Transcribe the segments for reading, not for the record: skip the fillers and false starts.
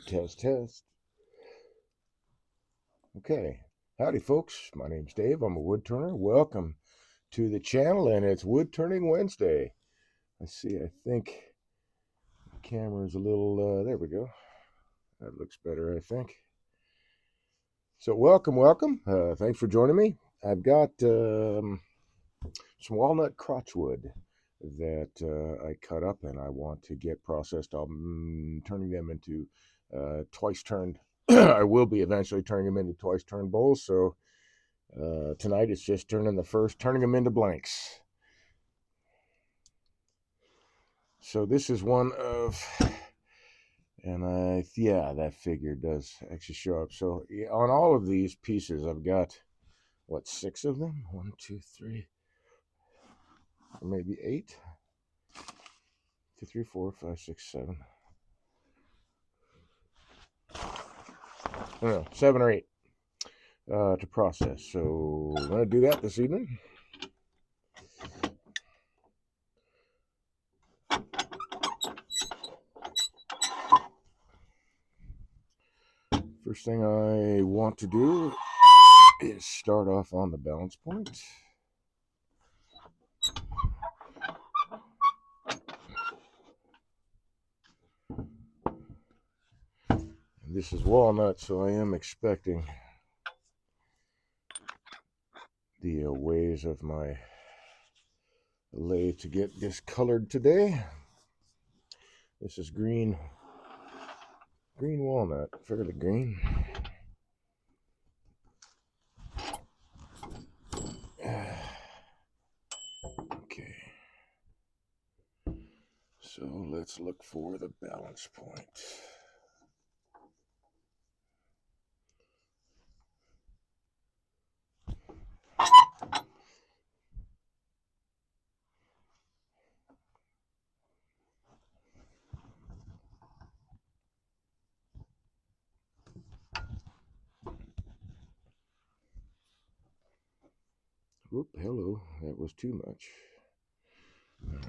Test, test. Okay. Howdy, folks. My name's Dave. I'm a wood turner. Welcome to the channel, and it's Wood Turning Wednesday. I see, I think the camera's a little, there we go. That looks better, I think. So, welcome. Thanks for joining me. I've got some walnut crotchwood that I cut up and I want to get processed. I'm turning them into twice turned. I will be eventually turning them into twice turned bowls. So tonight it's just turning them into blanks. So this is one of, and that figure does actually show up. So on all of these pieces, I've got, 6 of them? 1, 2, 3, or maybe 8. 2, 3, 4, 5, 6, 7. No, 7 or 8 to process. So I'm going to do that this evening. First thing I want to do is start off on the balance point. And this is walnut, so I am expecting the ways of my lathe to get discolored today. This is green walnut, fairly green. Okay, so let's look for the balance point. Whoop, hello, that was too much.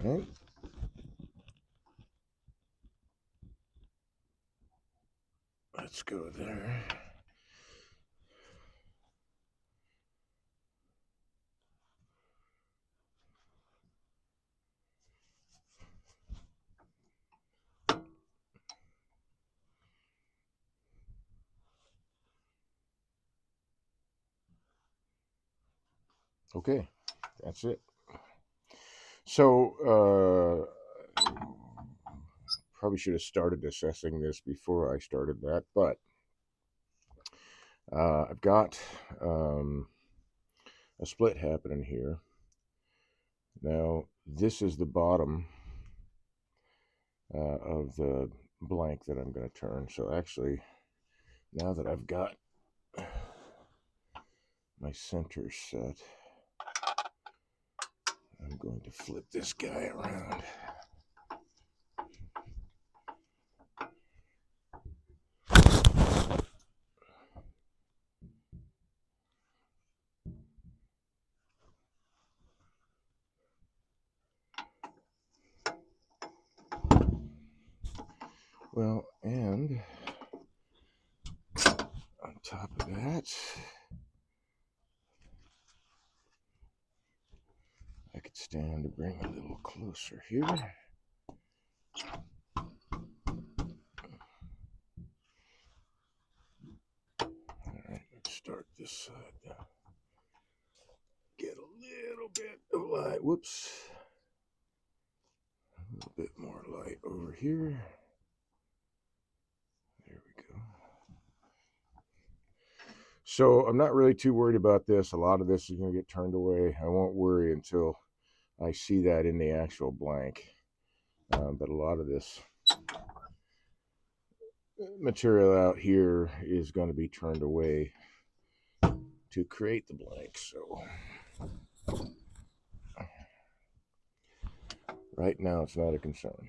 All right. Let's go there. Okay, that's it. So, probably should have started assessing this before I started that, but I've got a split happening here. Now, this is the bottom of the blank that I'm going to turn. So actually, now that I've got my center set, I'm going to flip this guy around. Well, and on top of that, I could stand to bring a little closer here. Alright, let's start this side now. Get a little bit of light. Whoops. A little bit more light over here. There we go. So I'm not really too worried about this. A lot of this is going to get turned away. I won't worry until I see that in the actual blank. But a lot of this material out here is going to be turned away to create the blank. So right now it's not a concern.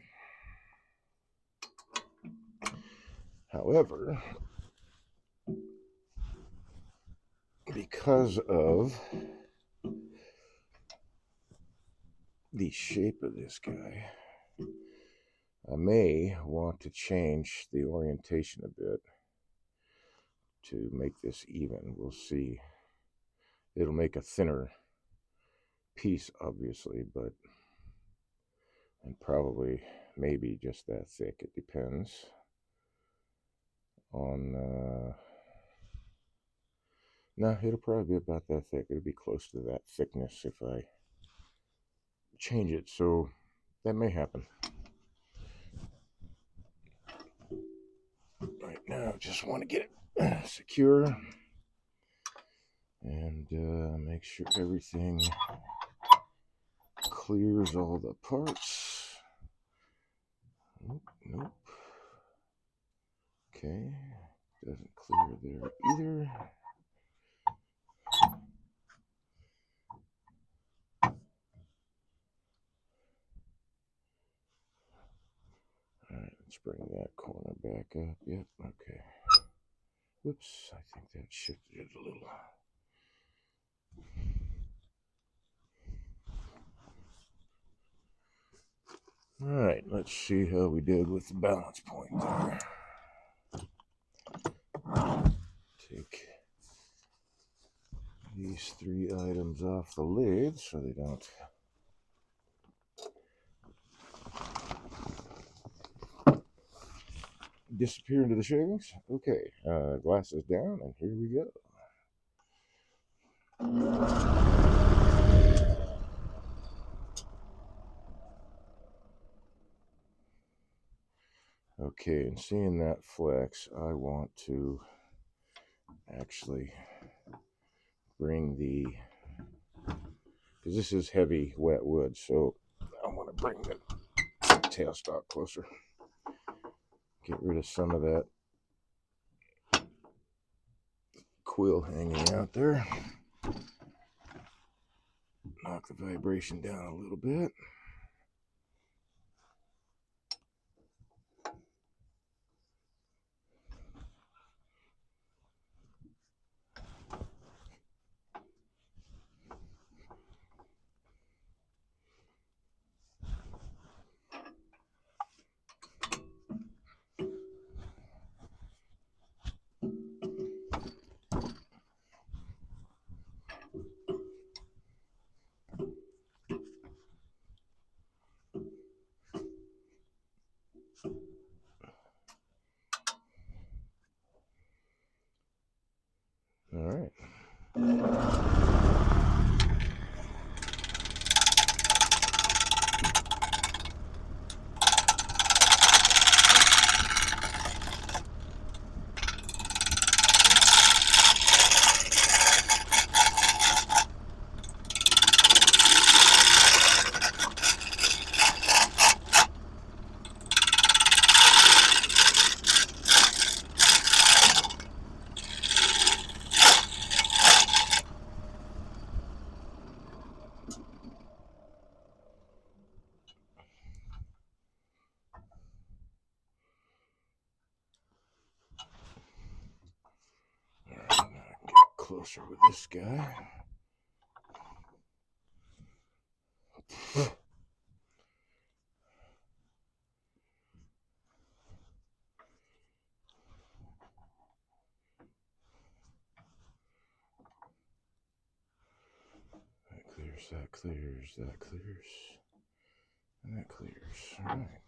However, because of the shape of this guy, I may want to change the orientation a bit to make this even. We'll see. It'll make a thinner piece, obviously, but and probably maybe just that thick. It depends on no, it'll probably be about that thick. It'll be close to that thickness if I change it, so that may happen. Right now, just want to get it secure and make sure everything clears all the parts. Nope. Okay, doesn't clear there either. Alright, let's bring that corner back up. Yep, okay. Whoops, I think that shifted it a little. Alright, let's see how we did with the balance point there. Take these 3 items off the lathe so they don't disappear into the shavings. Okay, glasses down, and here we go. Okay, and seeing that flex, I want to actually bring the, because this is heavy wet wood, so I want to bring the tailstock closer. Get rid of some of that quill hanging out there. Knock the vibration down a little bit. All right. Closer with this guy. That clears, that clears, and that clears. All right.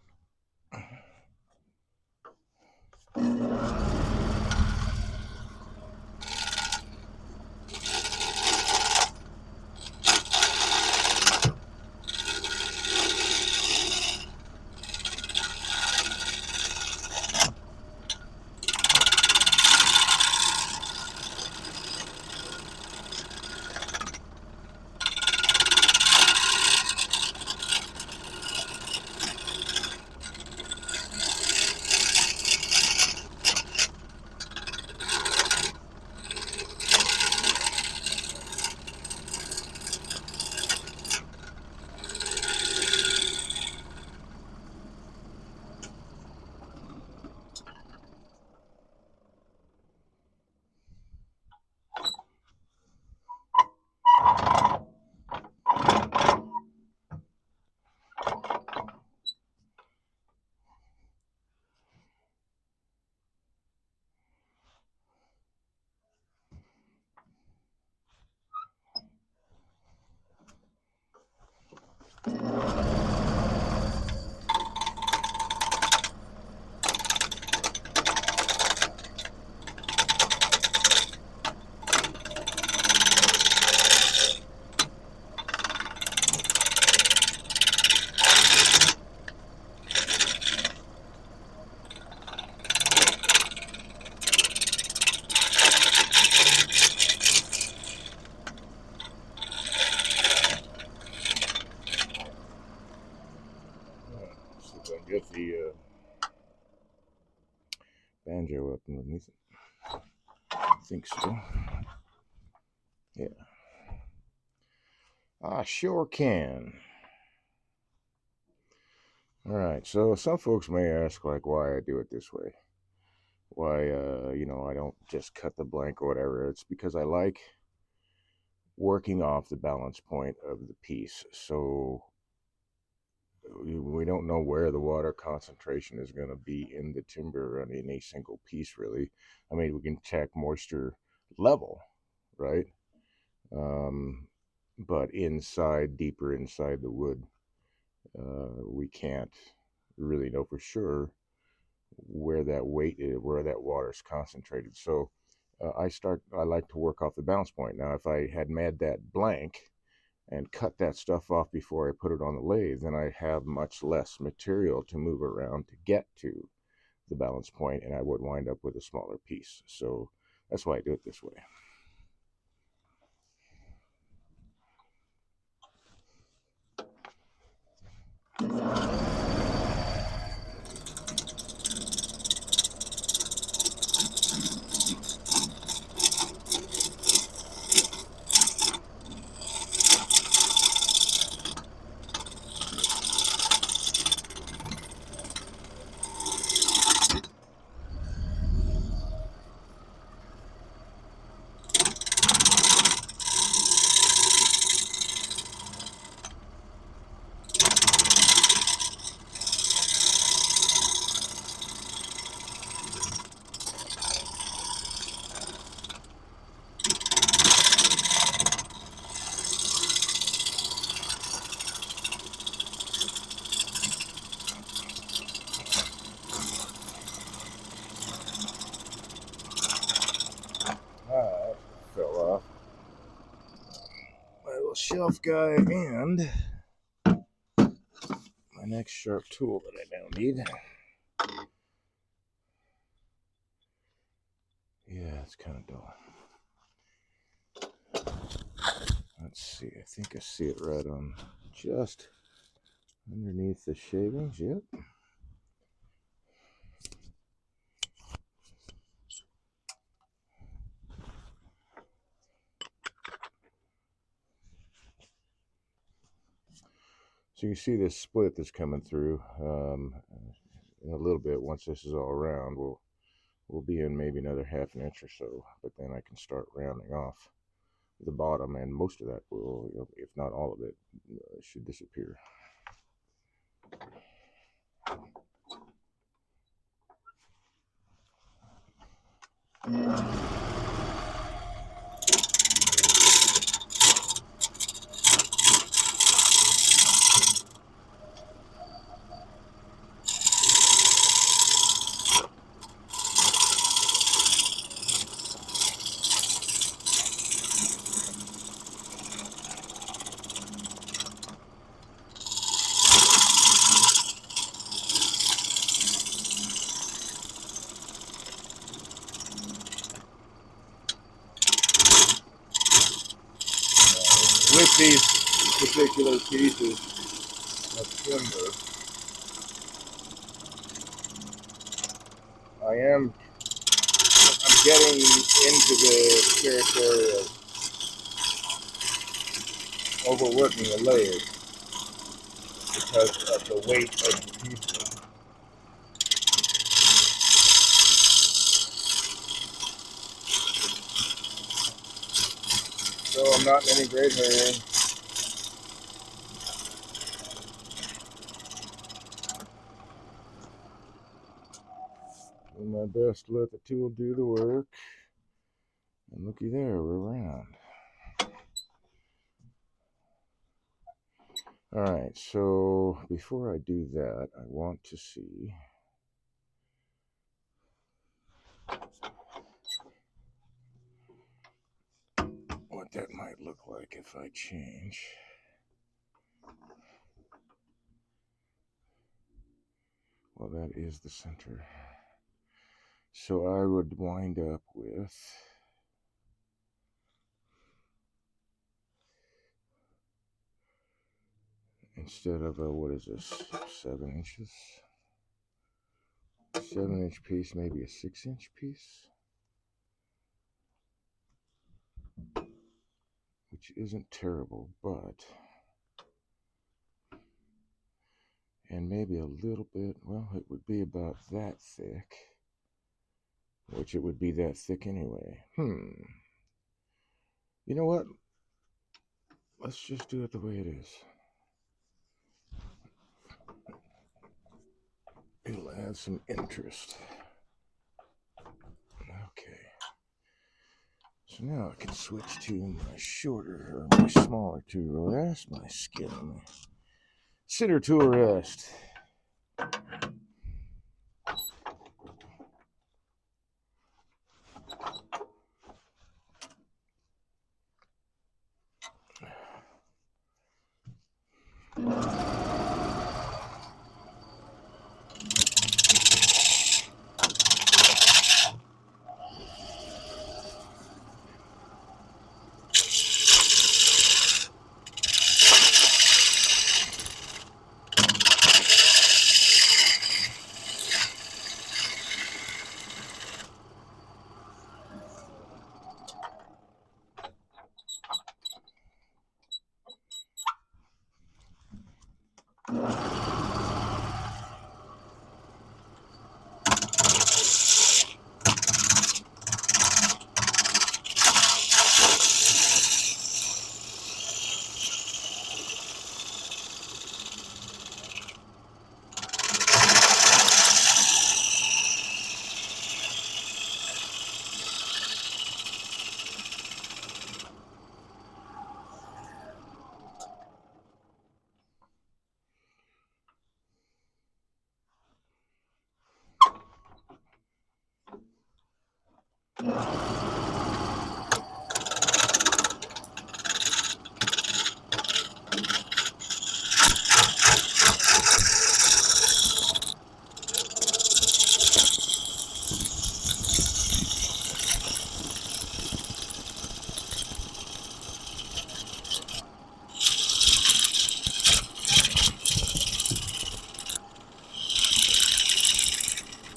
the banjo up underneath it. I think so. Yeah. I sure can. All right. So some folks may ask, like, why I do it this way. Why, I don't just cut the blank or whatever. It's because I like working off the balance point of the piece. So we don't know where the water concentration is going to be in the timber on any single piece, really. I mean, we can check moisture level, right? But deeper inside the wood, we can't really know for sure where that weight is, where that water is concentrated. So I like to work off the balance point. Now, if I had made that blank and cut that stuff off before I put it on the lathe, then I have much less material to move around to get to the balance point, and I would wind up with a smaller piece. So that's why I do it this way. Alright, fell off. My little shelf guy and my next sharp tool that I now need. Yeah, it's kind of dull. Let's see, I think I see it right on just underneath the shavings. Yep. So you see this split that's coming through. In a little bit, once this is all around, we'll be in maybe another half an inch or so. But then I can start rounding off the bottom, and most of that will, if not all of it, should disappear. With these particular pieces of timber, I'm getting into the territory of overworking the layers because of the weight of the pieces. So I'm not in any great hurry. Do my best to let the tool do the work. And looky there, we're around. Alright, so before I do that, I want to see what that might look like if I change. Well, that is the center. So I would wind up with, instead of what is this, 7 inches? 7-inch piece, maybe a 6-inch piece, which isn't terrible, but, and maybe a little bit, well, it would be about that thick, which it would be that thick anyway. You know what? Let's just do it the way it is. It'll add some interest. Okay. So now I can switch to my shorter, or my smaller tool to rest my skin. Sitter tool rest.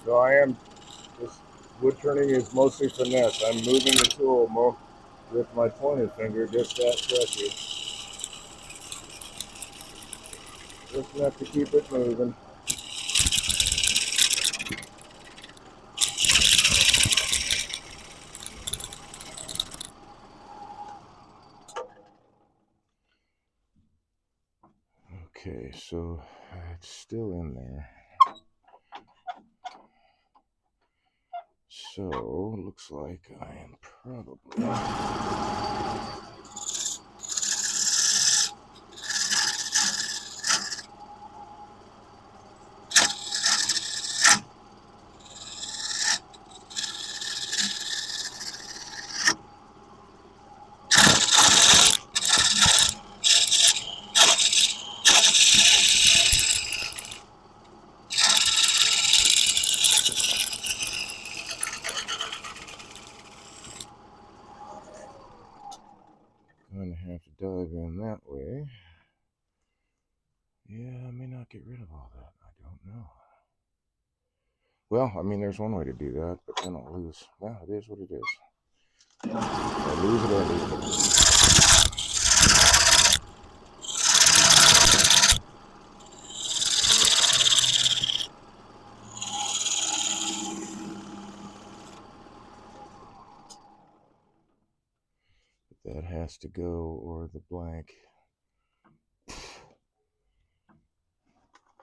So this wood turning is mostly finesse. I'm moving the tool with my pointer finger just that pressure. Just enough to keep it moving. Okay, so it's still in there. So, looks like I am probably... going to have to dive in that way. Yeah, I may not get rid of all that. I don't know. Well, I mean, there's one way to do that, but then I'll lose. Well, it is what it is. I lose it, I lose it. That has to go, or the blank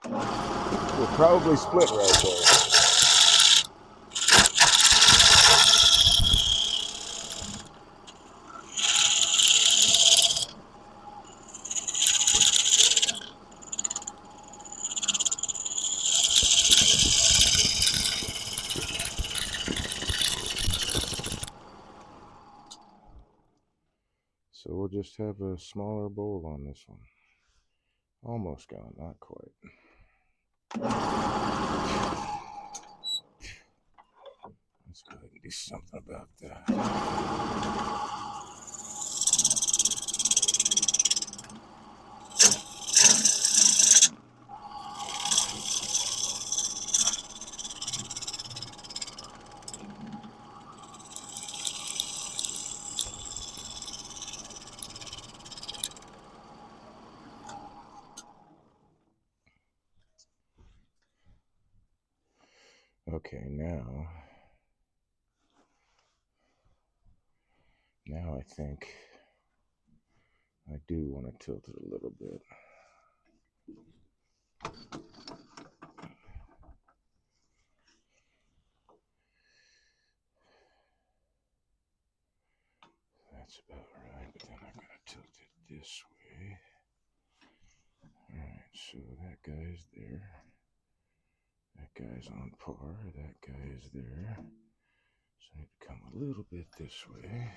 will probably split right there. So we'll just have a smaller bowl on this one. Almost gone, not quite. Let's go ahead and do something about that. Okay, now I think I do want to tilt it a little bit. That's about right, but then I'm going to tilt it this way. Alright, so that guy's there. That guy's on par. That guy is there. So I need to come a little bit this way.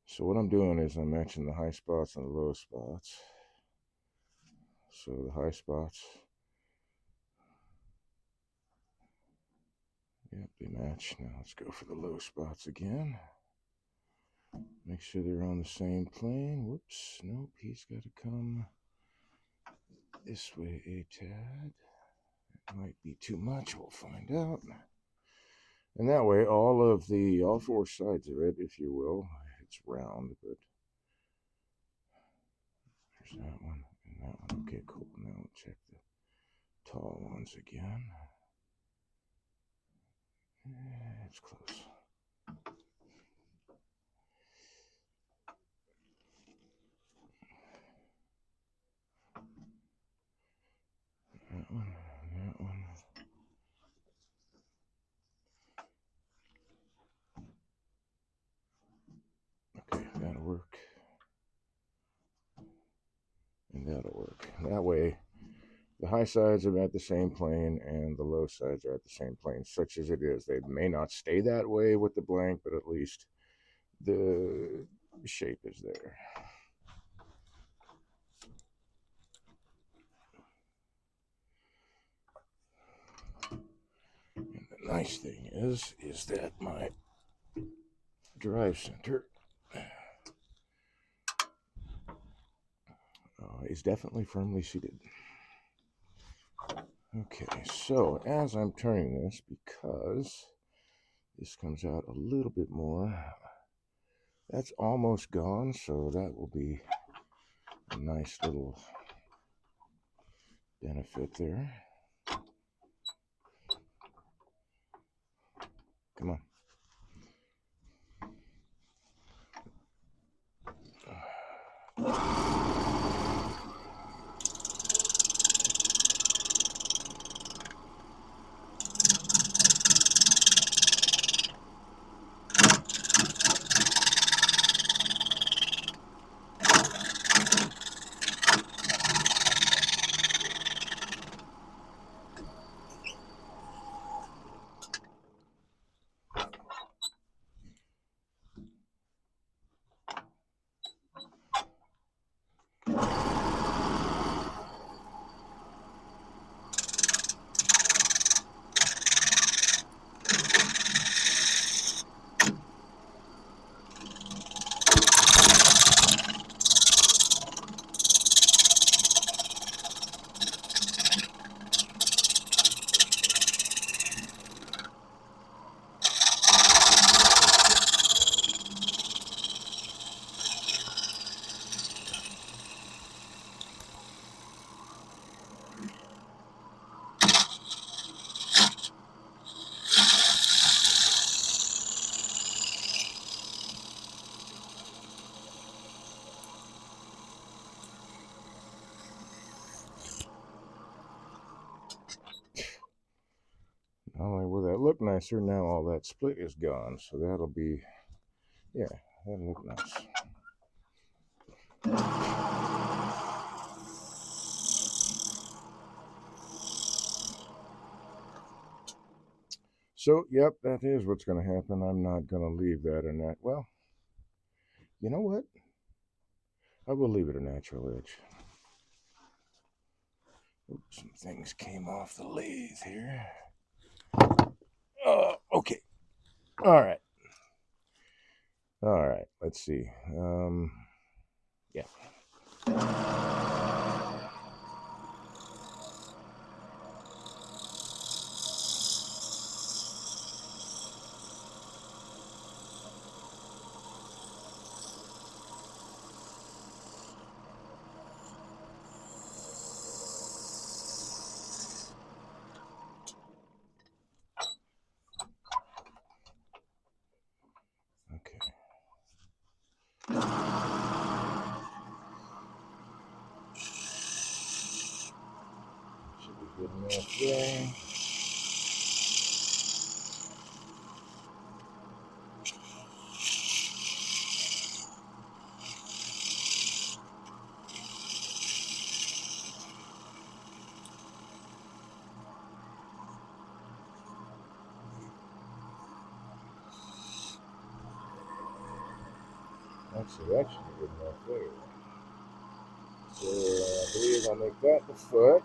So what I'm doing is I'm matching the high spots and the low spots. So the high spots, yep, they match. Now let's go for the low spots again. Make sure they're on the same plane. Whoops, nope, he's got to come this way a tad. That might be too much, we'll find out. And that way, all four sides of it, if you will, it's round, but there's that one and that one. Okay, cool. Now we'll check the tall ones again. It's close. That one, that one. Okay, that'll work. And that'll work. That way, the high sides are at the same plane and the low sides are at the same plane, such as it is. They may not stay that way with the blank, but at least the shape is there. And the nice thing is that my drive center is definitely firmly seated. Okay, so as I'm turning this, because this comes out a little bit more, that's almost gone, so that will be a nice little benefit there. Come on. Not only will that look nicer, now all that split is gone, so that'll be, yeah, that'll look nice. So, yep, that is what's going to happen. I'm not going to leave that in that. Well, you know what? I will leave it a natural edge. Oops, some things came off the lathe here. Okay. All right. All right. Let's see. Yeah. Okay. Actually, that should be good enough there. So I believe I'll make that the foot.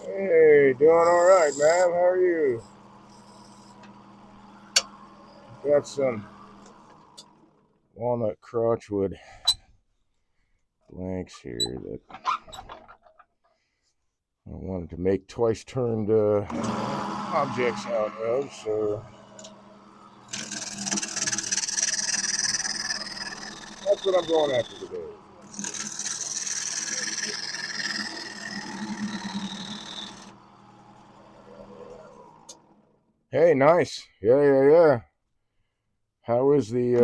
Hey, doing all right, man. How are you? Got some walnut crotchwood blanks here that I wanted to make twice turned objects out of, so that's what I'm going after today. Hey, nice. Yeah. How is the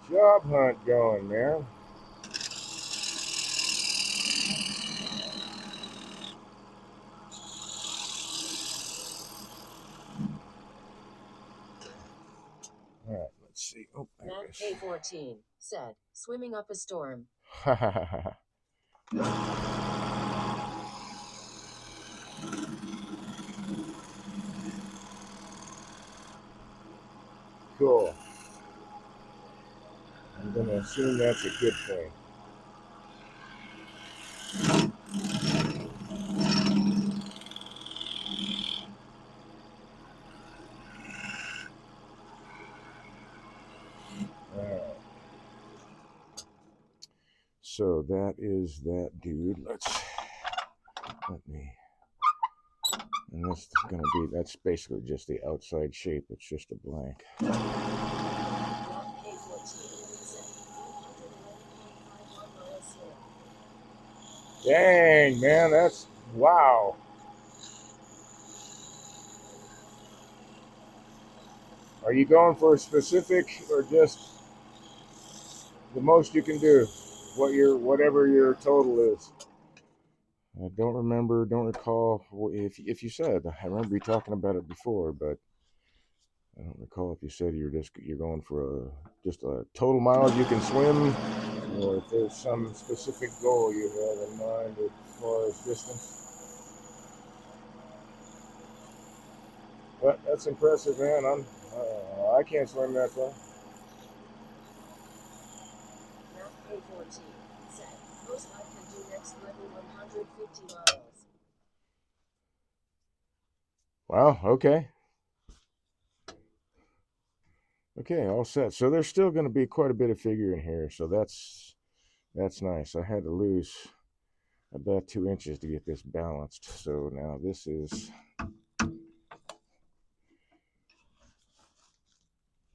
job hunt going, man? All right, let's see. Oh, there it is. K14 said, swimming up a storm. Cool. I'm going to assume that's a good thing. All right. So that is that dude. Let me. And this is going to be, that's basically just the outside shape. It's just a blank. Dang, man, that's, wow. Are you going for a specific or just the most you can do? Whatever your total is. I don't remember, don't recall if you said. I remember you talking about it before, but I don't recall if you said you're going for just a total miles you can swim, or if there's some specific goal you have in mind as far as distance. But that's impressive, man. I can't swim that far. K14 said, most I can do next level 150 miles. Wow. Okay. Okay. All set. So there's still going to be quite a bit of figure in here. So that's nice. I had to lose about 2 inches to get this balanced. So now this is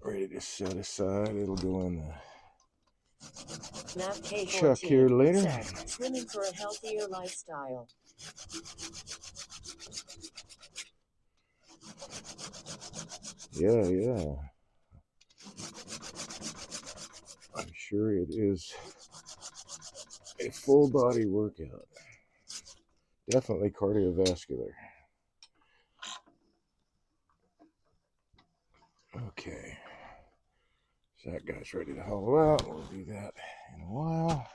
ready to set aside. It'll go in the chuck here later. Said, swimming for a healthier lifestyle. Yeah. I'm sure it is a full body workout. Definitely cardiovascular. Okay. So that guy's ready to hollow out. We'll do that in a while.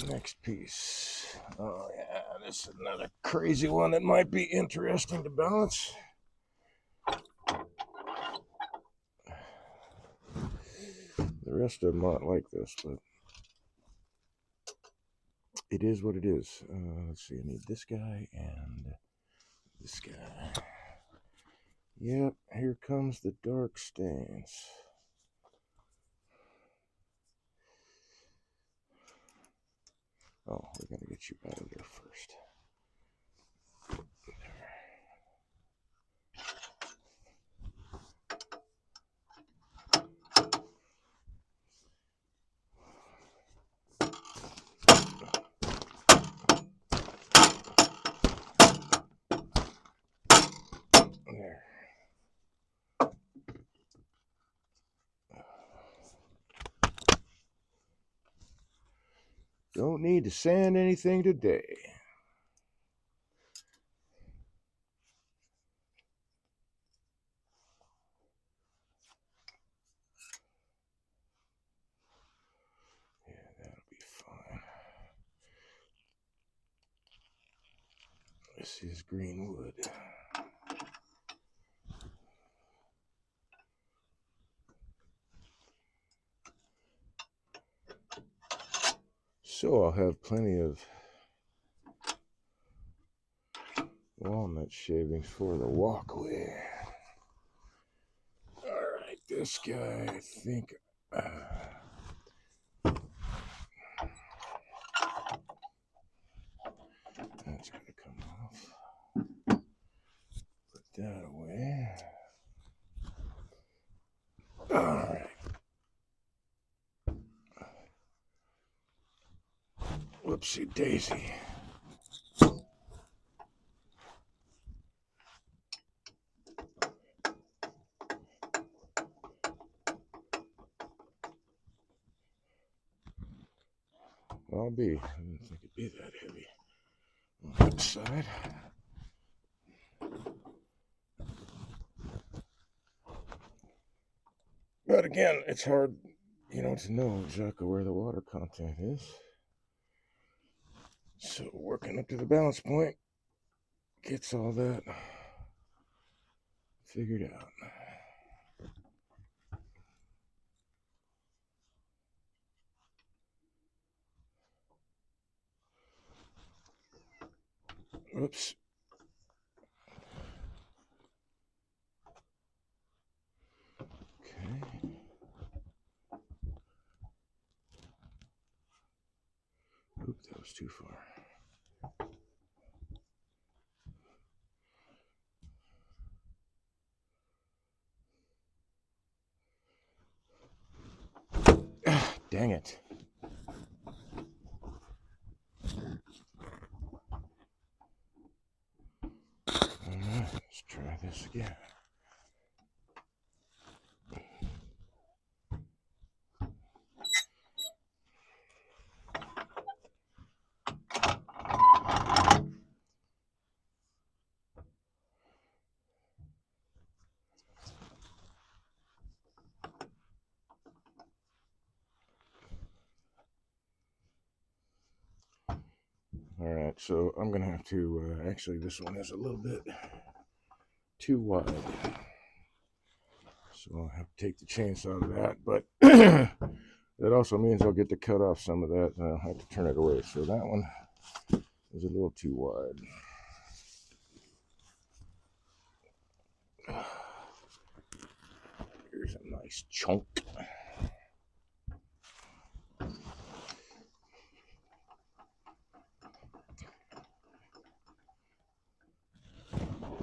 Next piece. Oh, yeah. This is another crazy one that might be interesting to balance. The rest of them aren't like this, but it is what it is. Let's see. I need this guy and this guy. Yep. Here comes the dark stains. Oh, we're going to get you out of there first. There. Don't need to sand anything today. Yeah, that'll be fine. This is green wood. So I'll have plenty of walnut shavings for the walkway. Alright, this guy, I think. That's going to come off. Put that away. Alright. Whoopsie daisy. I didn't think it'd be that heavy on that side. But again, it's hard, to know exactly where the water content is. So working up to the balance point gets all that figured out. Oops. Okay. Oop, that was too far. Dang it. Alright, let's try this again. Alright, so I'm going to have to, actually this one is a little bit too wide. So I'll have to take the chainsaw to that, but that also means I'll get to cut off some of that and I'll have to turn it away. So that one is a little too wide. Here's a nice chunk.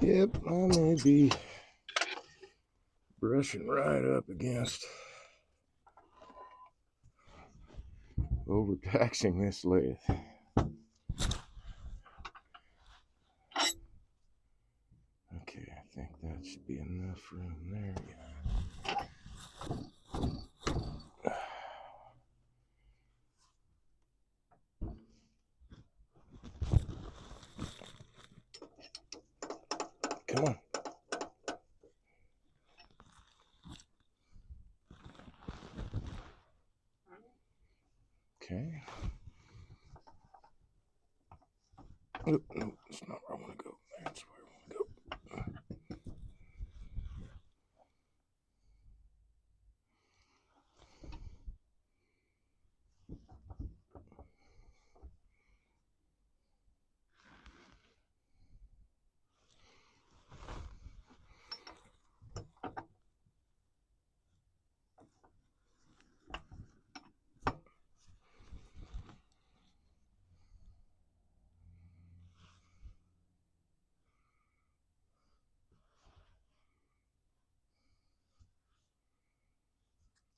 Yep, I may be brushing right up against overtaxing this lathe. Okay, I think that should be enough room there. Come on. Okay. Oh, no, that's not where I want to go. That's where I want to go.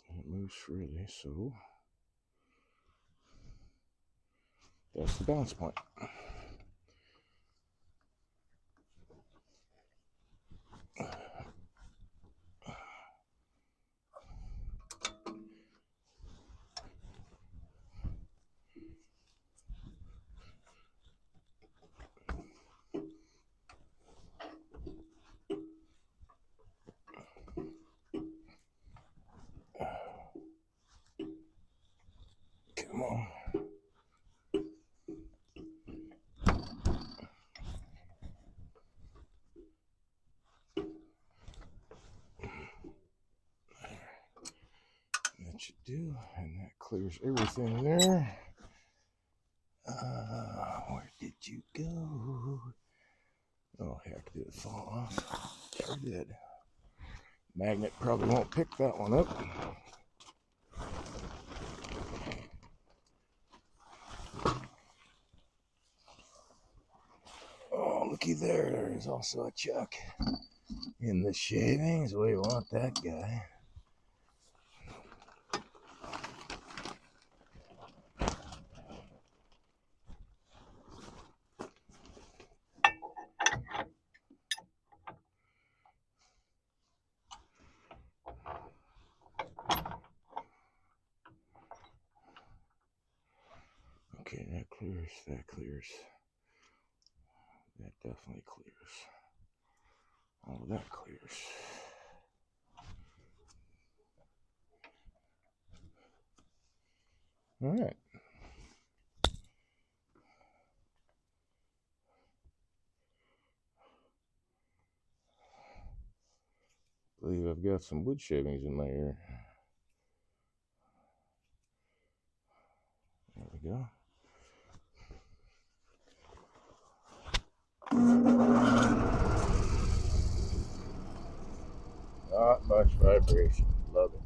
And it moves freely, so that's the balance point. Come on. That should do, and that clears everything there. Where did you go? Oh, heck, did it fall off? Sure did. Magnet probably won't pick that one up. Oh, looky there. There's also a chuck in the shavings. We want that guy. Okay, that clears, that clears. That definitely clears. All of that clears. All right. I believe I've got some wood shavings in my ear. There we go. Not much vibration. Love it.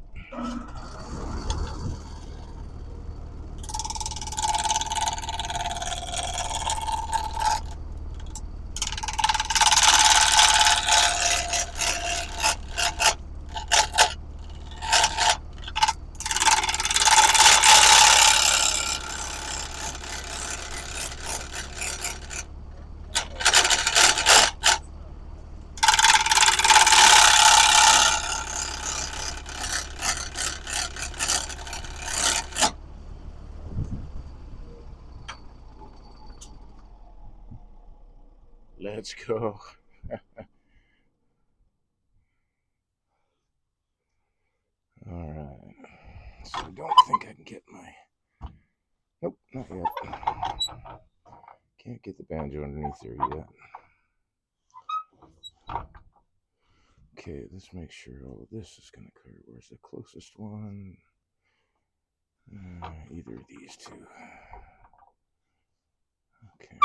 Let's go. All right. So I don't think I can get my... Nope, not yet. Can't get the banjo underneath there yet. Okay, let's make sure all of this is going to clear. Where's the closest one? Either of these two. Okay.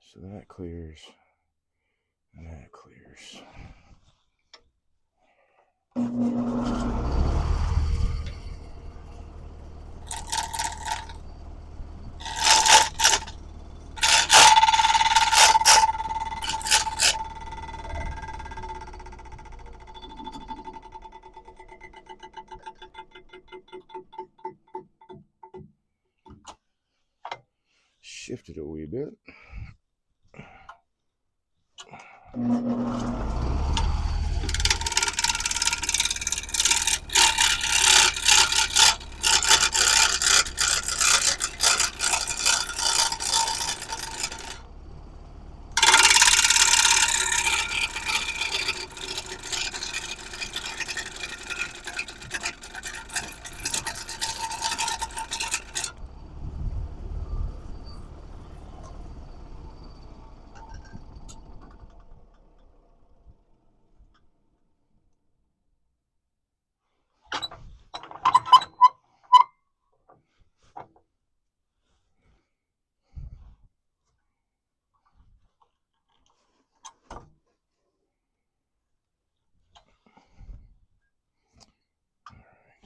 So that clears. And that clears. Shift it a wee bit.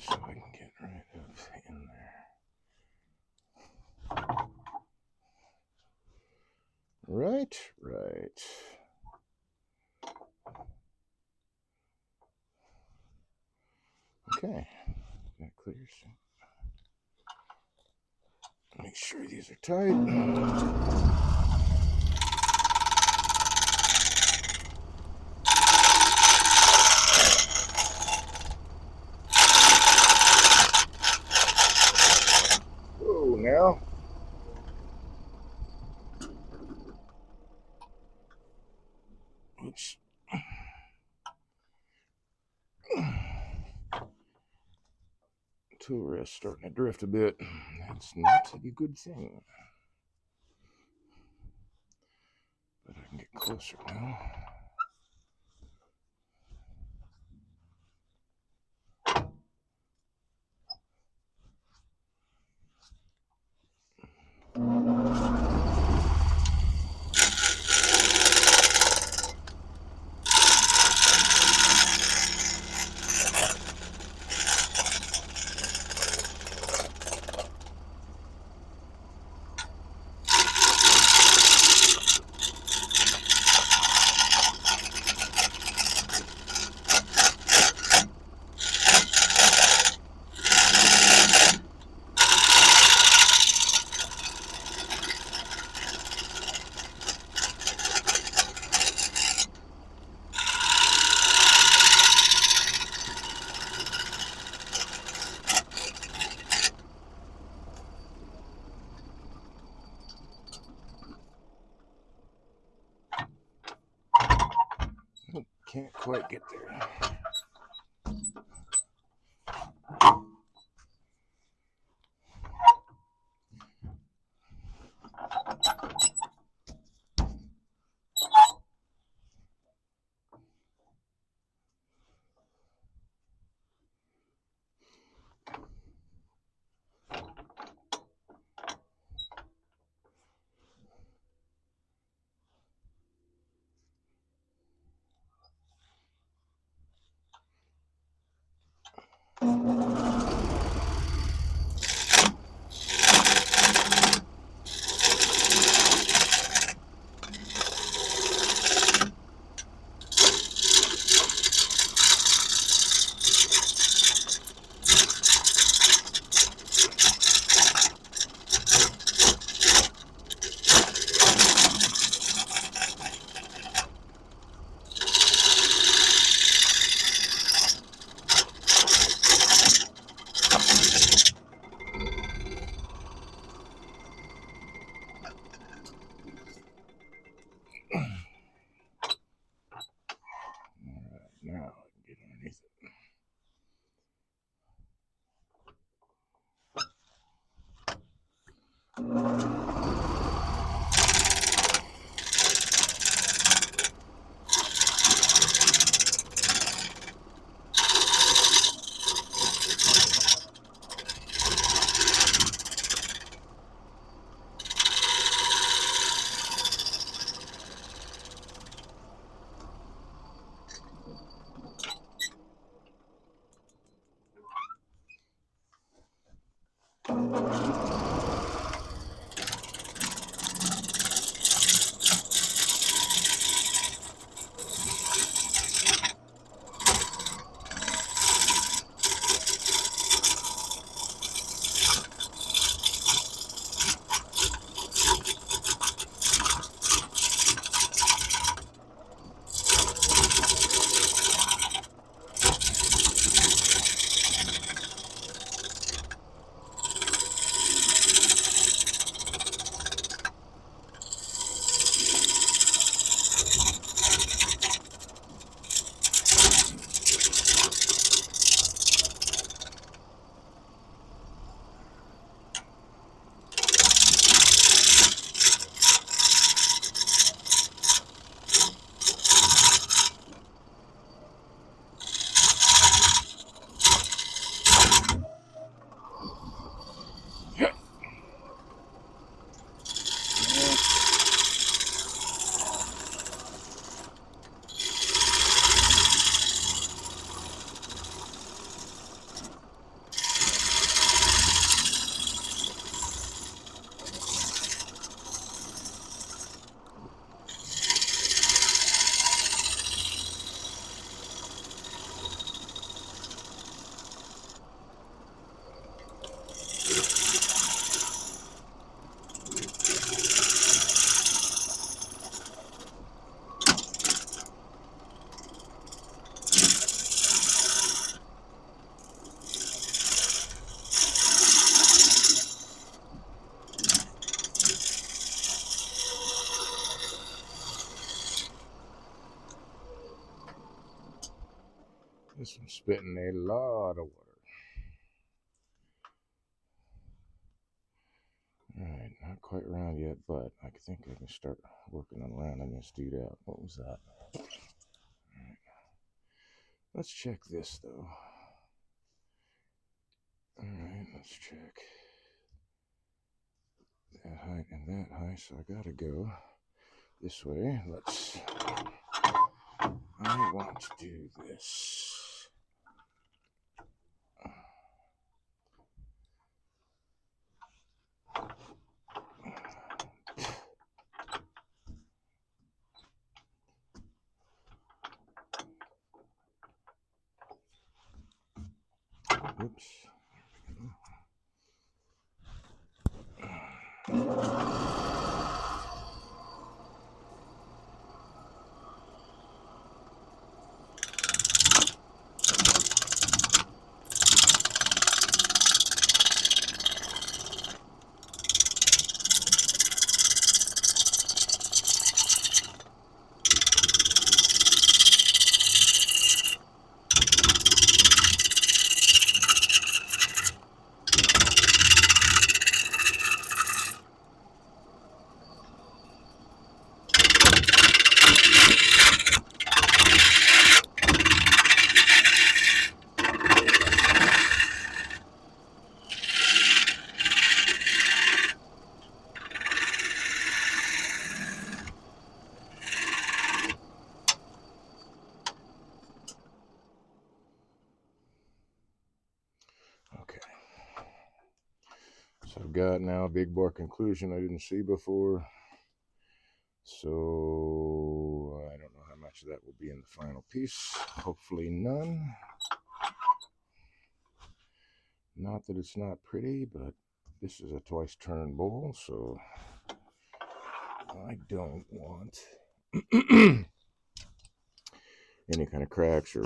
So I can get right up in there. Right. Okay, that clears. Make sure these are tight. Whoa, now. Oops. Tool rest starting to drift a bit. That's not a good thing. But I can get closer now. Can't quite get there. Now I can get underneath it. This one's spitting a lot of water. not quite round yet, but I think I can start working on rounding this dude out. What was that? All right. Let's check this though. All right, let's check that height and that height. So I gotta go this way. I want to do this. Oops. Okay. So I've got now a big bore conclusion I didn't see before. So I don't know how much of that will be in the final piece. Hopefully none. Not that it's not pretty, but this is a twice turned bowl, so I don't want any kind of cracks or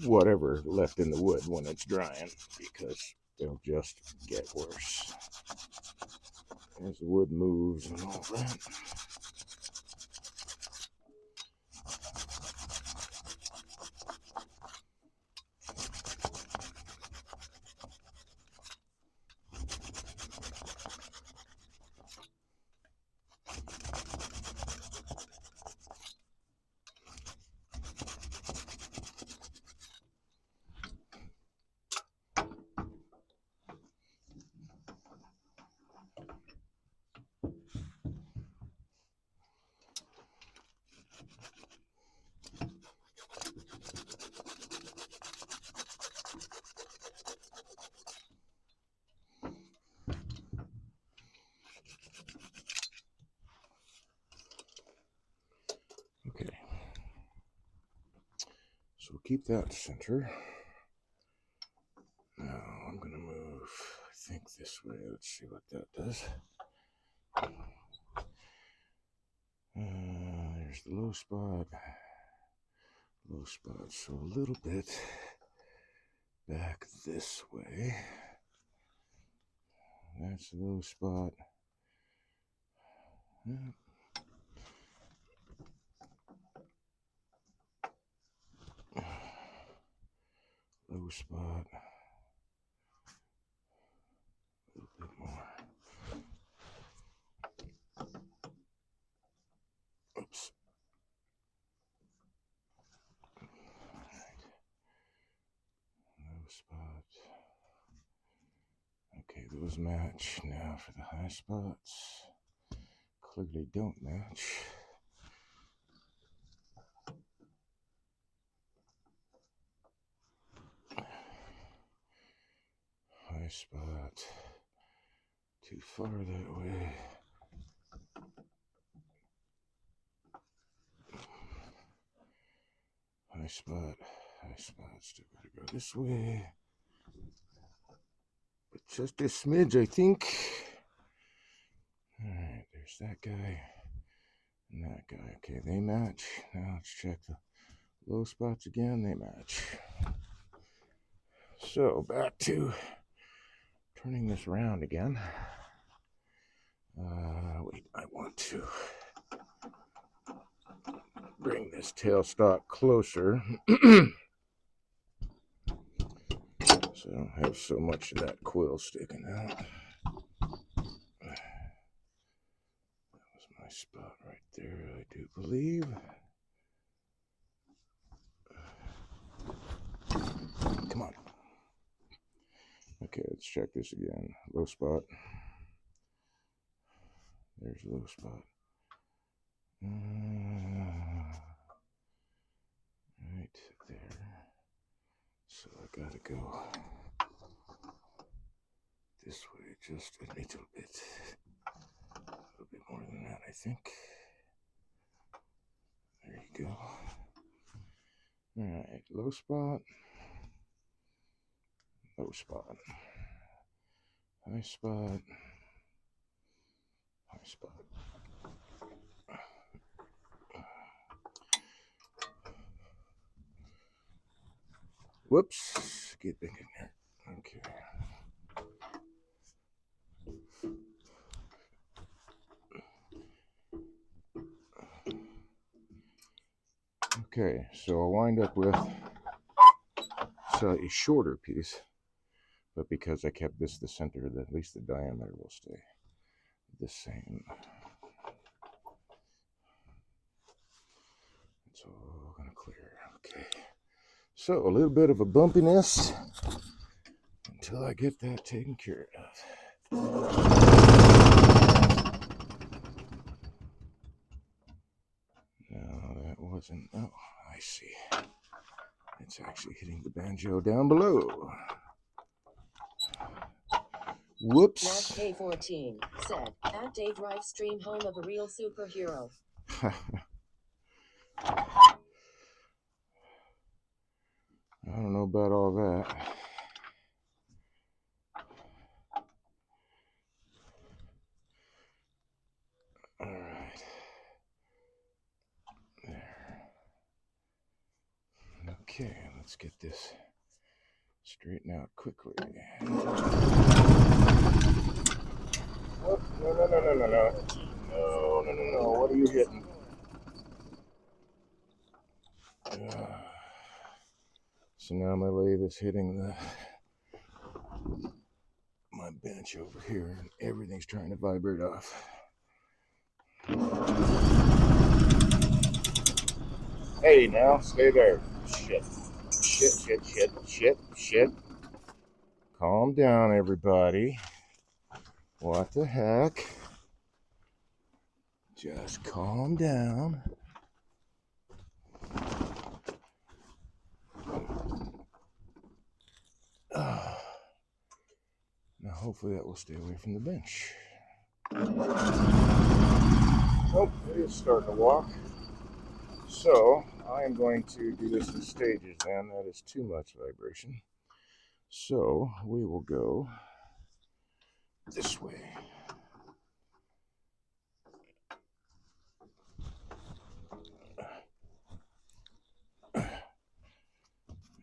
whatever left in the wood when it's drying, because they'll just get worse as the wood moves and all that. Okay, so we'll keep that center. Now I'm going to move, I think, this way. Let's see what that does. There's the low spot. Low spot, so a little bit back this way. That's the low spot. Low spot. A little bit more. Oops. Alright. Low spot. Okay, those match. Now for the high spots. Clearly don't match. High spot. Too far that way. High spot. High spot. Still gotta go this way. But just a smidge, I think. Alright, there's that guy and that guy. Okay, they match. Now let's check the low spots again. They match. So back to turning this around again. Wait, I want to bring this tailstock closer so I don't have so much of that quill sticking out. spot right there, I do believe. Come on. Okay, let's check this again. Low spot. There's a low spot. Right there. So I gotta go this way just a little bit. A little bit more than that, I think. There you go. Alright, low spot. Low spot. High spot. High spot. Whoops. Get back in there. Okay. Okay, so I'll wind up with a shorter piece, but because I kept this the center, at least the diameter will stay the same. It's all gonna clear. Okay. So a little bit of a bumpiness until I get that taken care of. No, that wasn't. Oh, I see. It's actually hitting the banjo down below. Whoops. Matt K14 said, at Dave Rife stream, home of a real superhero. I don't know about all that. All right. There. Okay, let's get this straightened out quickly. Oh, no. No. What are you hitting? So now my lathe is hitting my bench over here, and everything's trying to vibrate off. Hey, now stay there. Shit. Calm down, everybody. What the heck? Just calm down. Now hopefully that will stay away from the bench. Oh, it is starting to walk. So I am going to do this in stages then. That is too much vibration. So we will go this way.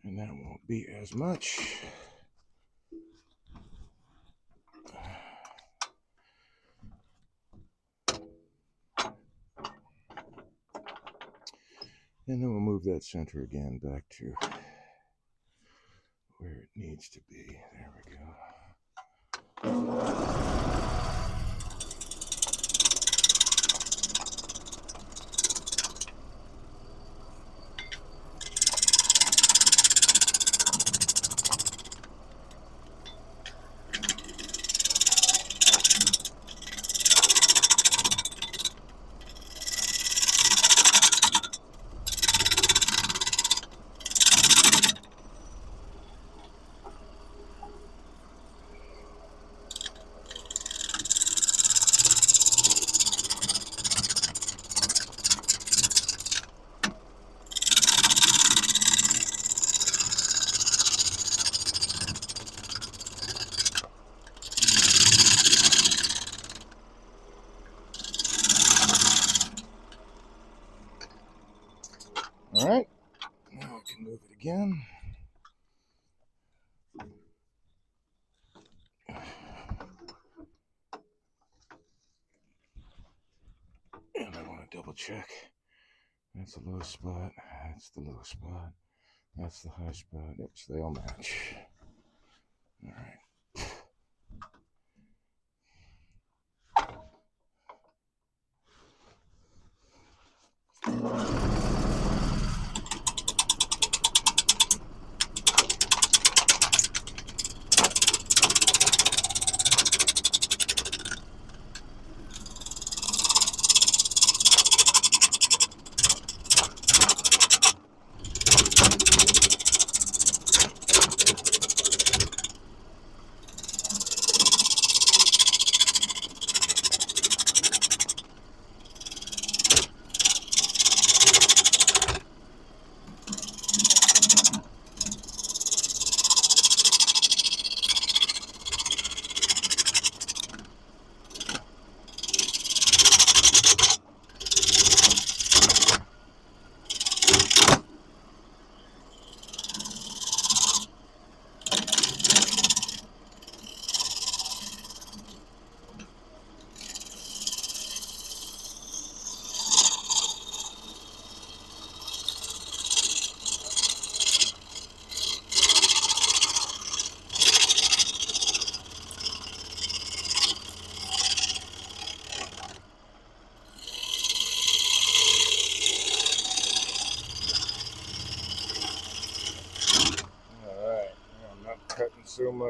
And that won't be as much. And then we'll move that center again back to where it needs to be. There we go. All right, now I can move it again. And I want to double check. That's the low spot. That's the low spot. That's the high spot. Oops, they all match. All right.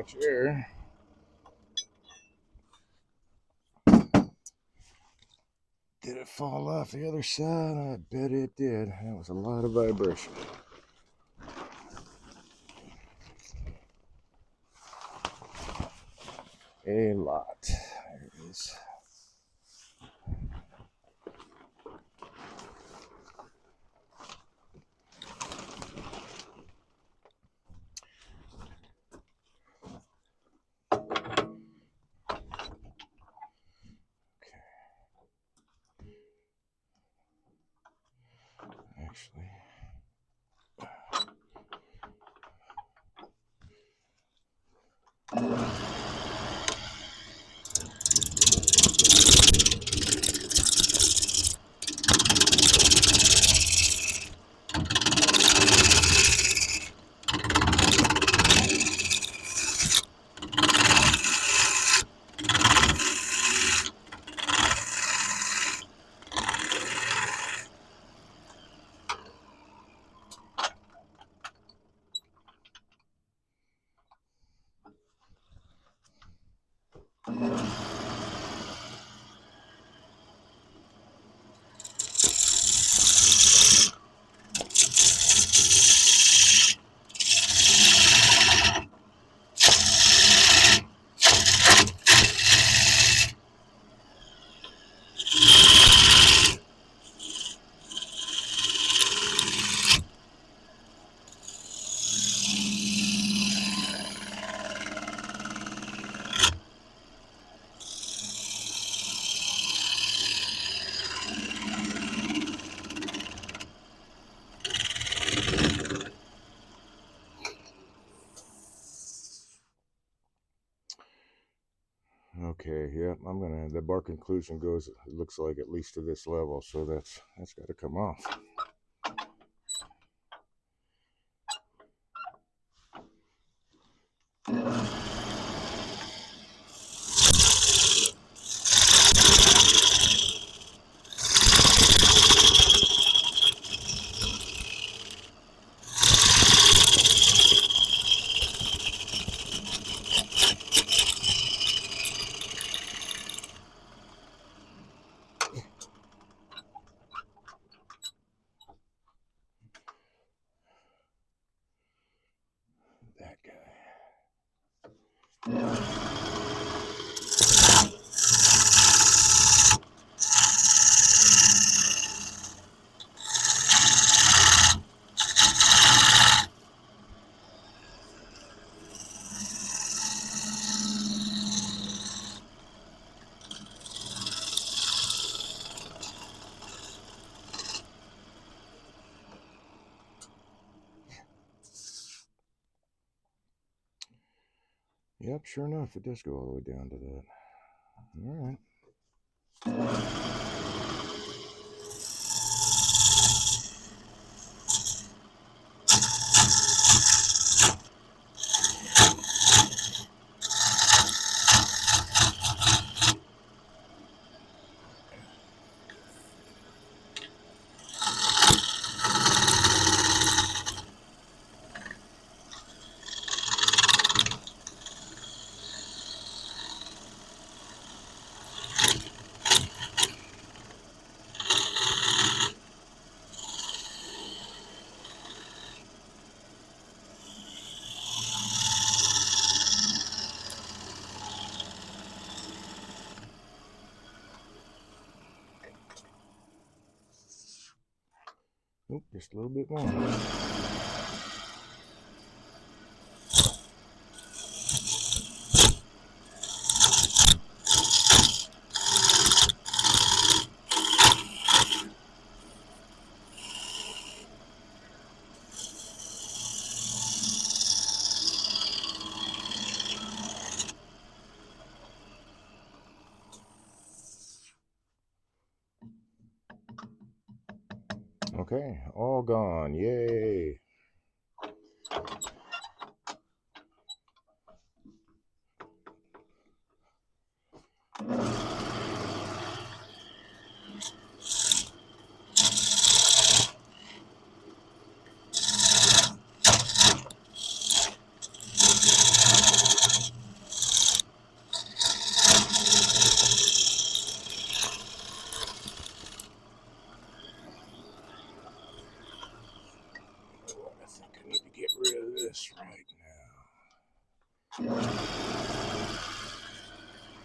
much air. Did it fall off the other side? I bet it did. That was a lot of vibration. A lot. There it is. Actually, okay, yeah, the bar conclusion goes, it looks like at least to this level, so that's got to come off. That guy. Yep, sure enough, it does go all the way down to that. All right. Oop, just a little bit more. Okay, all gone. Yay.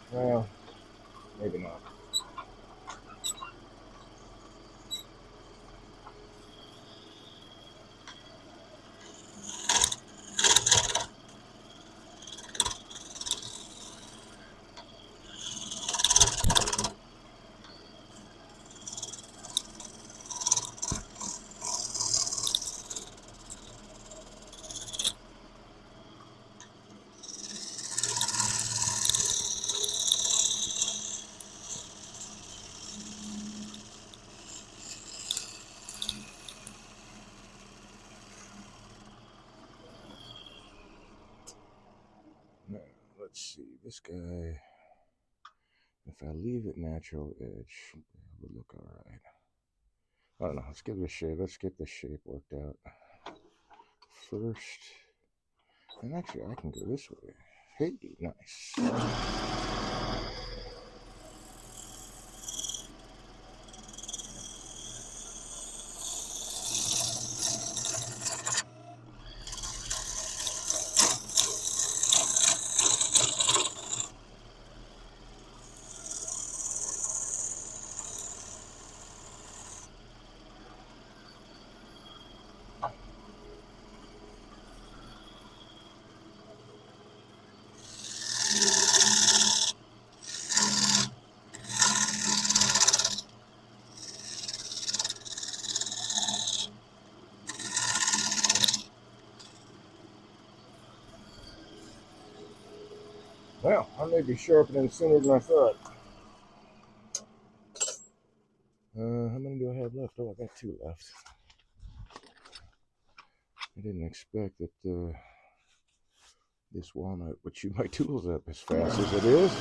Well, maybe not. Now, let's see. This guy, if I leave it natural edge, it would look all right. I don't know. Let's give it a shape. Let's get the shape worked out first. And actually, I can go this way. Hey, nice. Well, I may be sharpening sooner than I thought. How many do I have left? Oh, I got 2 left. I didn't expect that this walnut would chew my tools up as fast as it is.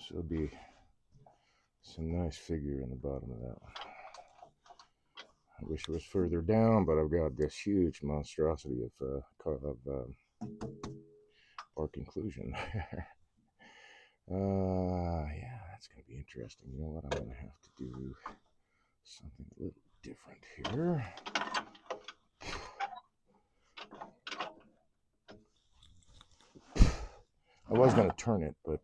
So it'll be some nice figure in the bottom of that one. I wish it was further down, but I've got this huge monstrosity of bark inclusion. Yeah, that's going to be interesting. You know what? I'm going to have to do something a little different here. I was going to turn it, but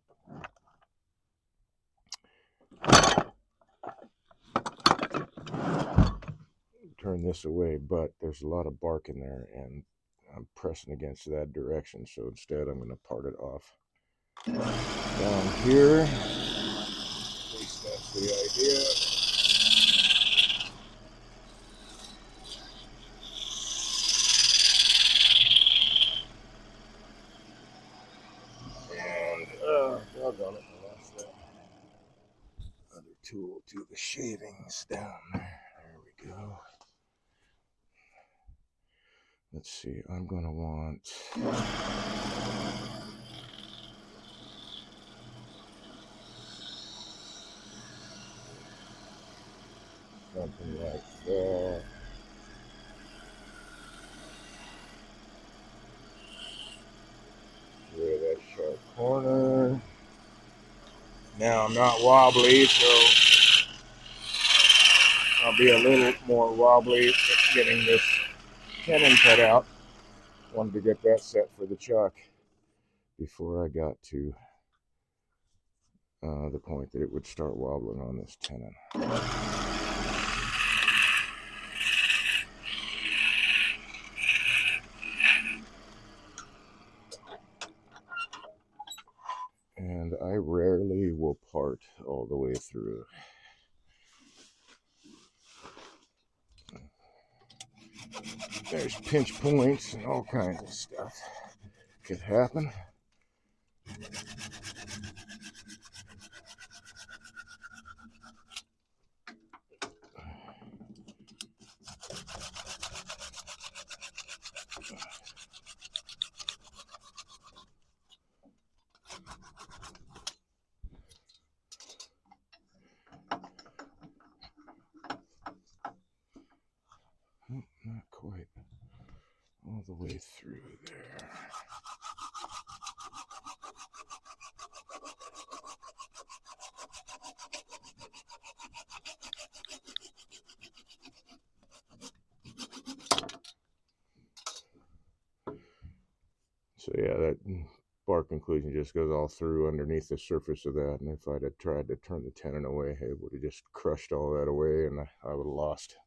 turn this away, but there's a lot of bark in there, and I'm pressing against that direction, so instead I'm going to part it off down here. At least that's the idea. And, doggone it, I lost that other tool to the shavings down there. There we go. Let's see, I'm going to want something like that. Get rid of that sharp corner. Now I'm not wobbly, so I'll be a little more wobbly getting this tenon cut out. Wanted to get that set for the chuck before I got to the point that it would start wobbling on this tenon. And I rarely will part all the way through. There's pinch points and all kinds of stuff could happen. Not quite all the way through there. So yeah, that bark inclusion just goes all through underneath the surface of that, and if I'd have tried to turn the tenon away, it would have just crushed all that away, and I would have lost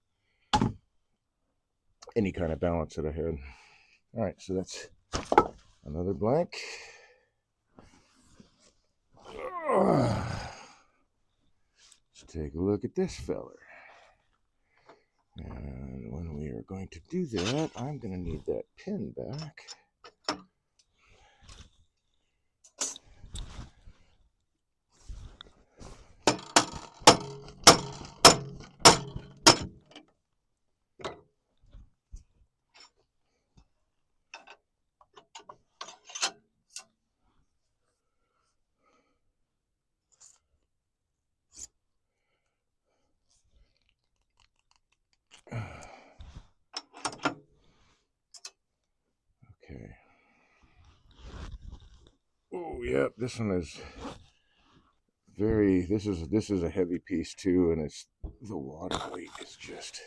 any kind of balance that I had. All right, so that's another blank. Let's take a look at this feller. And when we are going to do that, I'm going to need that pin back. Okay. Oh, yep, this one is very, this is a heavy piece too, and it's, the water weight is just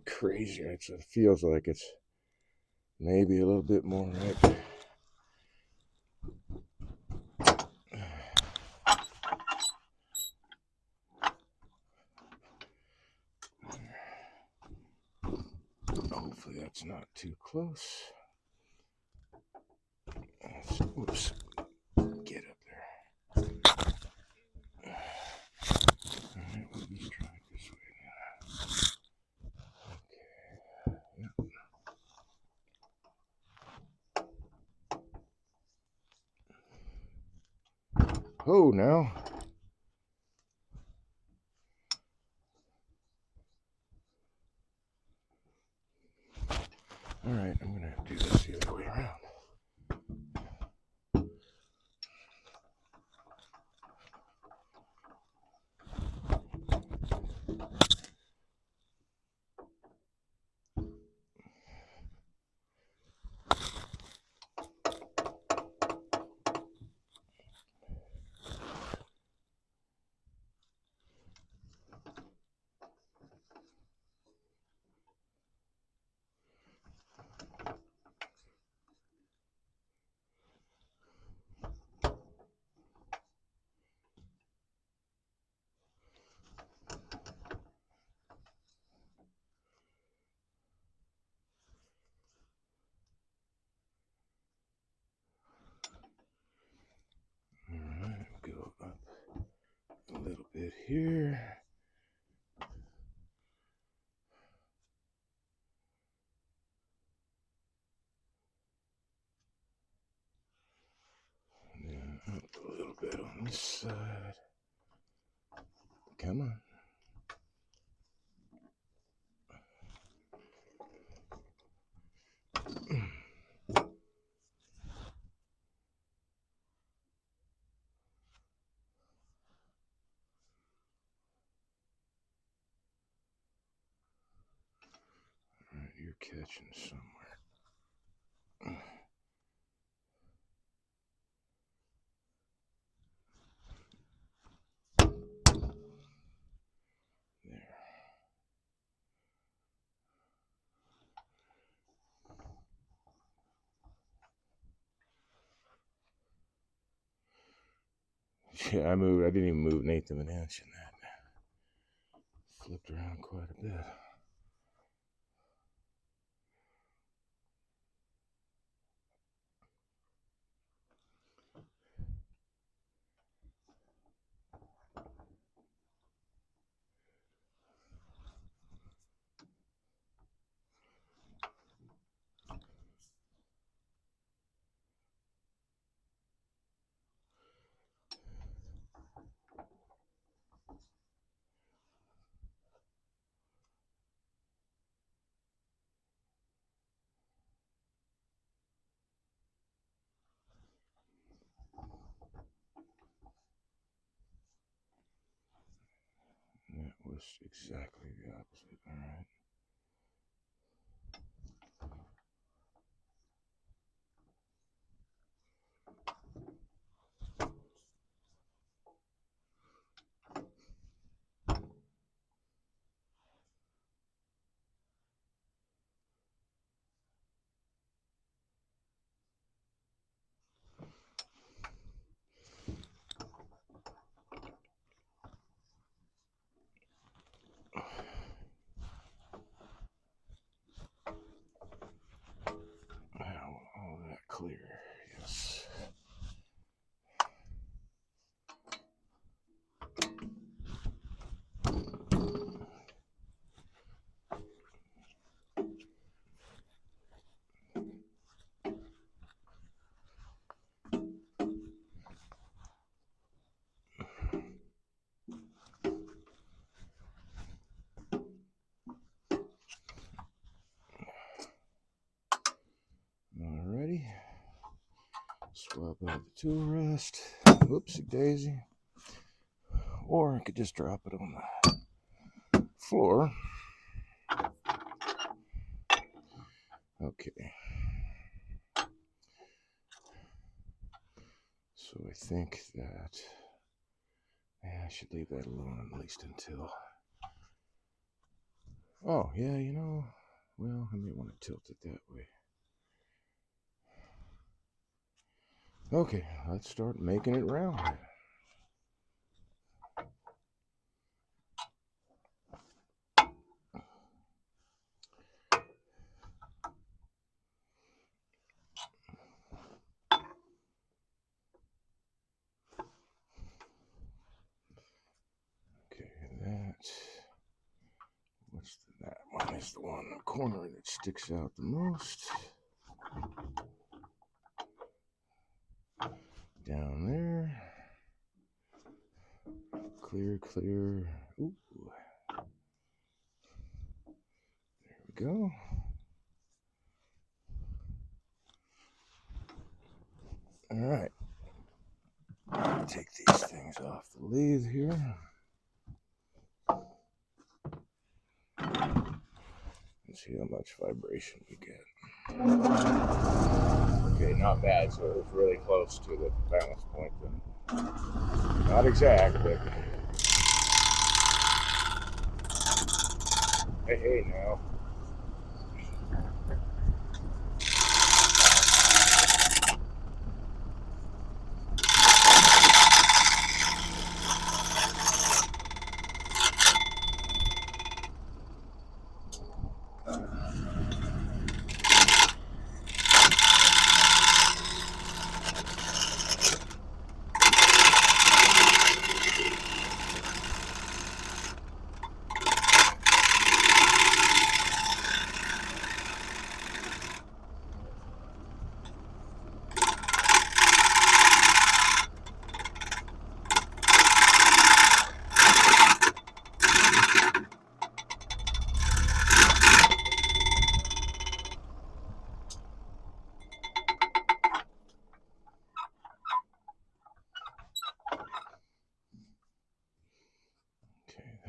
crazy. It feels like it's maybe a little bit more, right? Hopefully that's not too close. Whoops. Get up there. Alright, we'll just try it this way now. Okay. Yep. Oh, now. Alright, I'm going to do this the other way around. here. And then a little bit on this side. Come on. Alright, you're catching somewhere. There. Yeah, I didn't even move an eighth of an inch in that. Flipped around quite a bit. That was exactly the opposite. All right. Now all that clear. Yes. Alrighty. Swap out the tool rest. Whoopsie daisy. Or I could just drop it on the floor. Okay. So I think that I should leave that alone at least until. Oh, yeah, you know, well, I may want to tilt it that way. Okay, let's start making it round. Okay, that one is the one in the corner that sticks out the most. Down there. Clear, clear. Ooh. There we go. All right. Take these things off the lathe here. And see how much vibration we get. Okay, not bad. So it was really close to the balance point then. Not exact, but hey now.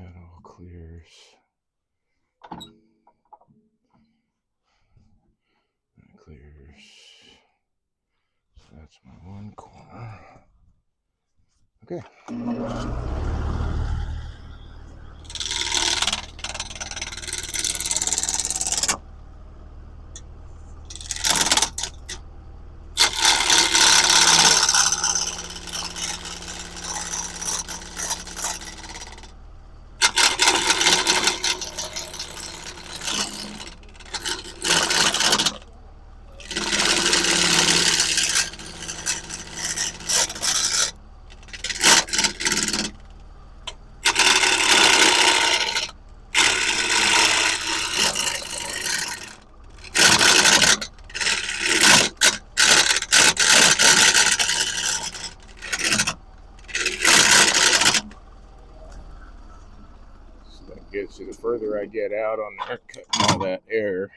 That all clears. That clears. So that's my one corner. Okay. So the further I get out on there, cutting all that air,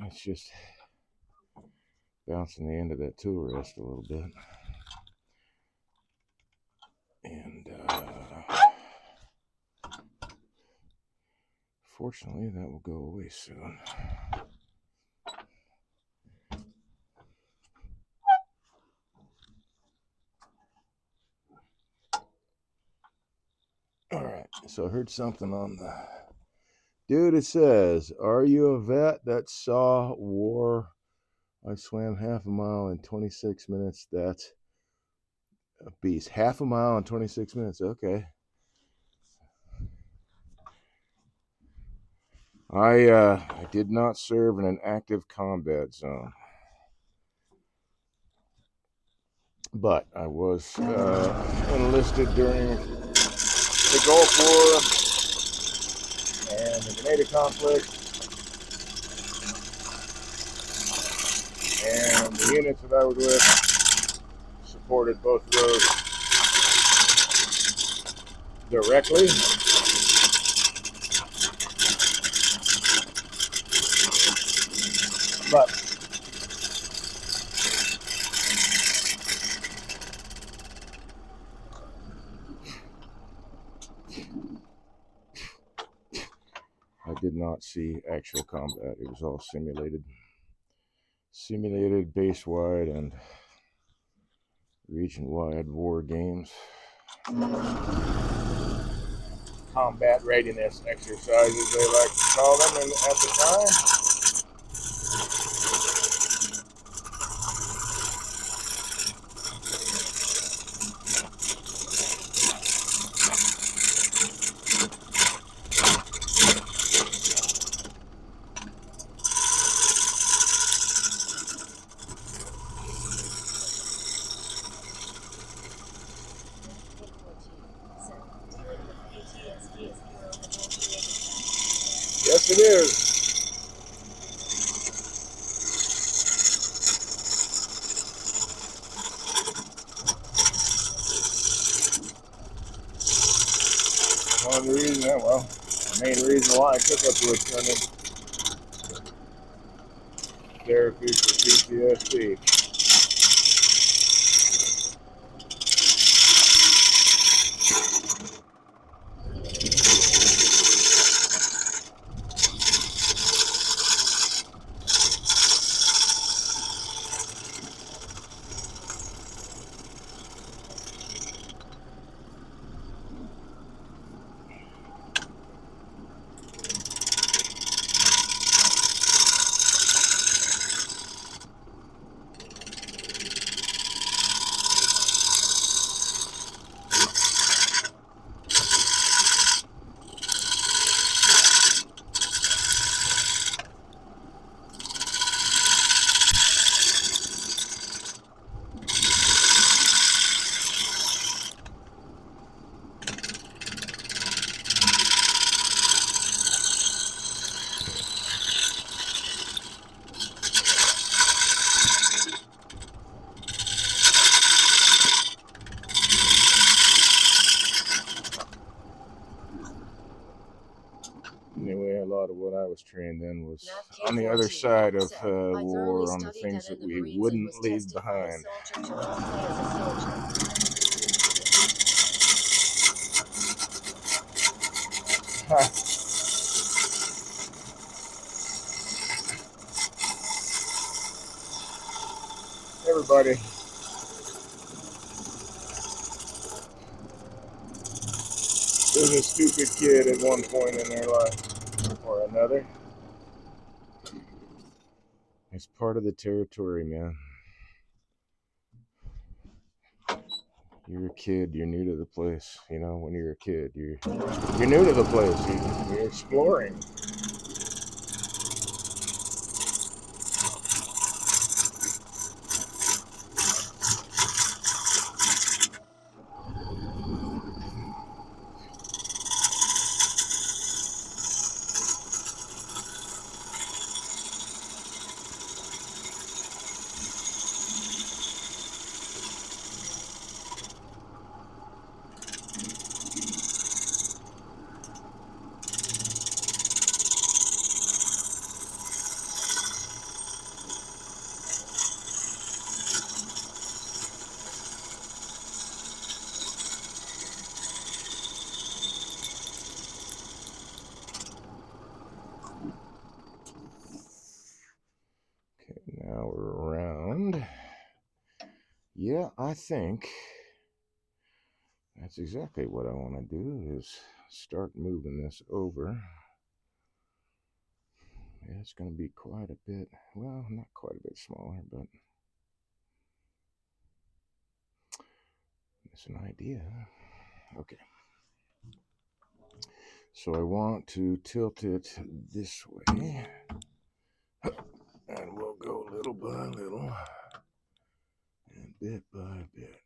it's just bouncing the end of that tool rest a little bit. And fortunately, that will go away soon. All right, so I heard something on the dude. It says, "Are you a vet that saw war? I swam half a mile in 26 minutes. That's a beast. Half a mile in 26 minutes. Okay. I did not serve in an active combat zone, but I was enlisted during the Gulf War and the Grenada conflict, and the units that I was with supported both of those directly. But I did not see actual combat. It was all simulated base-wide and region-wide war games. Combat readiness exercises, they like to call them at the time. Yes, it is. One of the reasons, well, the main reason why I took up woodturning therapy for PTSD. Anyway, a lot of what I was trained in was on the other side of war, on the things that we wouldn't leave behind. Everybody is a stupid kid at one point in their life or another. It's part of the territory, man. You're a kid. You're new to the place. You know, when you're a kid, you're new to the place. You're exploring. Okay, now we're around. Yeah, I think that's exactly what I want to do is start moving this over. Yeah, it's going to be quite a bit, well, not quite a bit smaller, but it's an idea. Okay. So I want to tilt it this way, and we'll go little by little and bit by bit.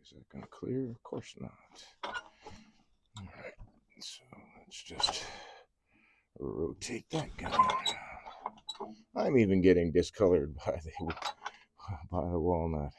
Is that going to clear? Of course not. All right, so let's just rotate that guy around. I'm even getting discolored by the walnut.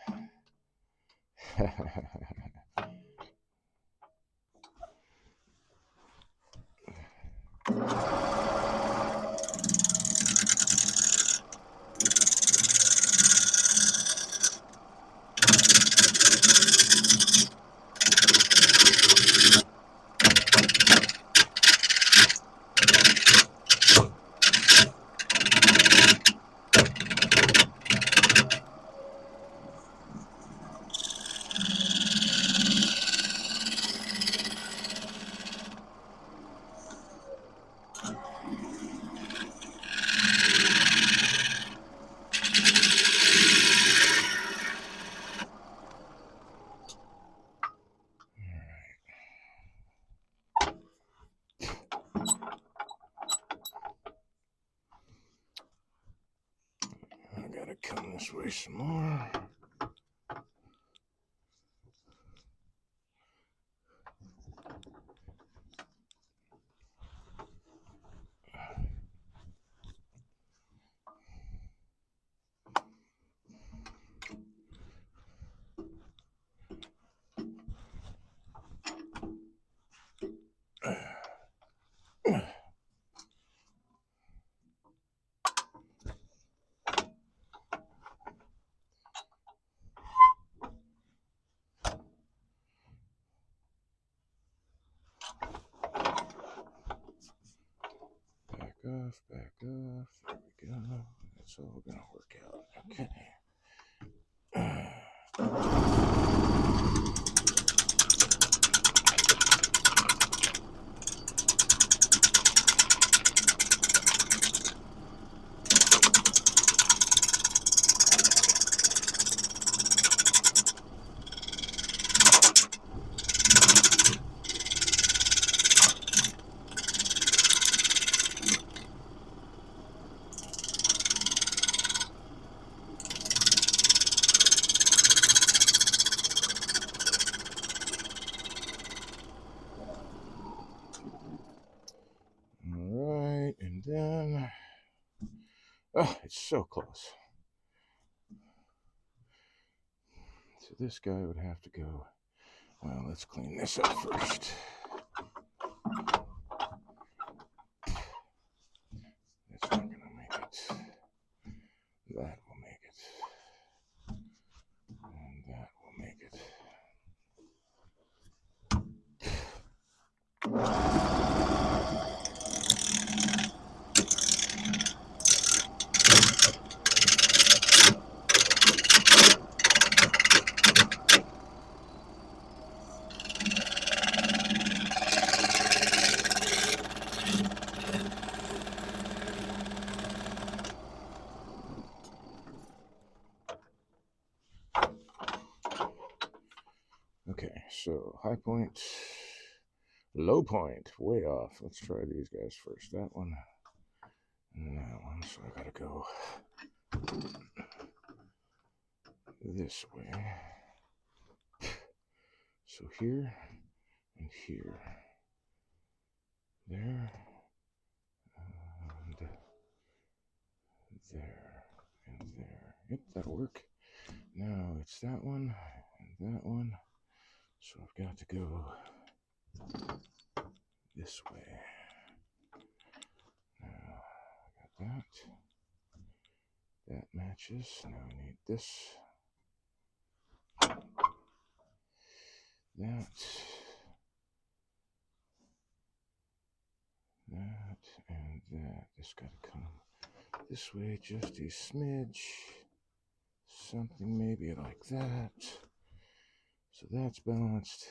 I gotta come this way some more. Back off. There we go. That's all gonna work out. Okay. then, oh, it's so close. So this guy would have to go. Well, let's clean this up first. That's not going to make it. That will make it. And that will make it. Okay, so high point, low point, way off. Let's try these guys first. That one and that one. So I gotta go this way. So here and here. There and there and there. Yep, that'll work. Now it's that one and that one. So I've got to go this way. Now I got that. That matches. Now I need this. That. That and that. This got to come this way just a smidge. Something maybe like that. So that's balanced.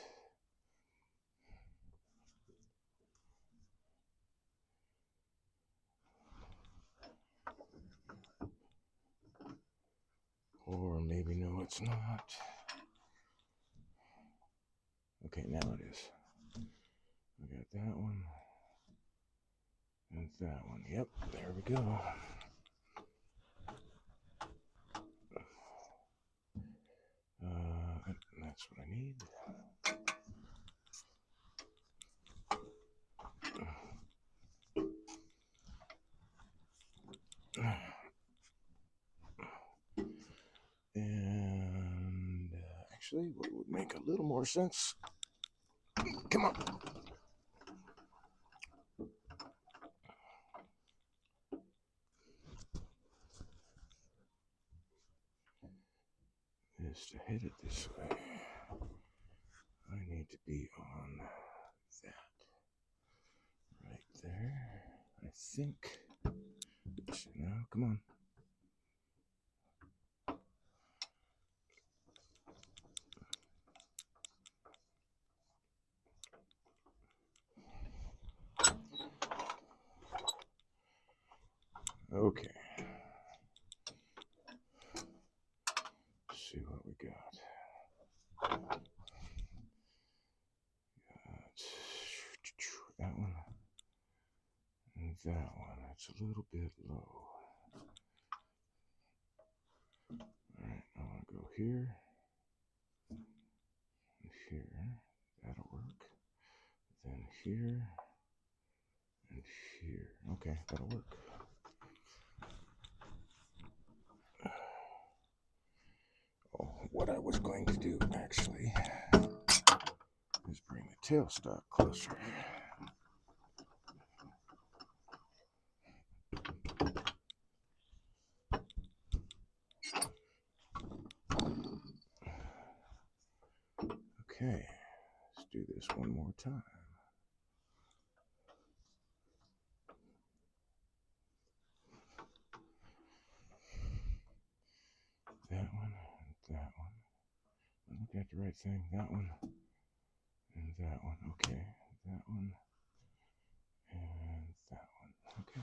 Or maybe no, it's not. Okay, now it is. I got that one. And that one. Yep, there we go. That's what I need. And actually, what would make a little more sense? Come on. Is to hit it this way. I need to be on that. Right there. I think. Oops, now, come on. Okay. Let's see what we got. That one and that one. That's a little bit low. Alright, I want to go here and here. That'll work. Then here and here. Okay, that'll work. Oh, what I was going to do actually is bring the tailstock closer. Okay, let's do this one more time. That one and that one. I'm looking at the right thing. That one and that one. Okay, that one and that one. Okay.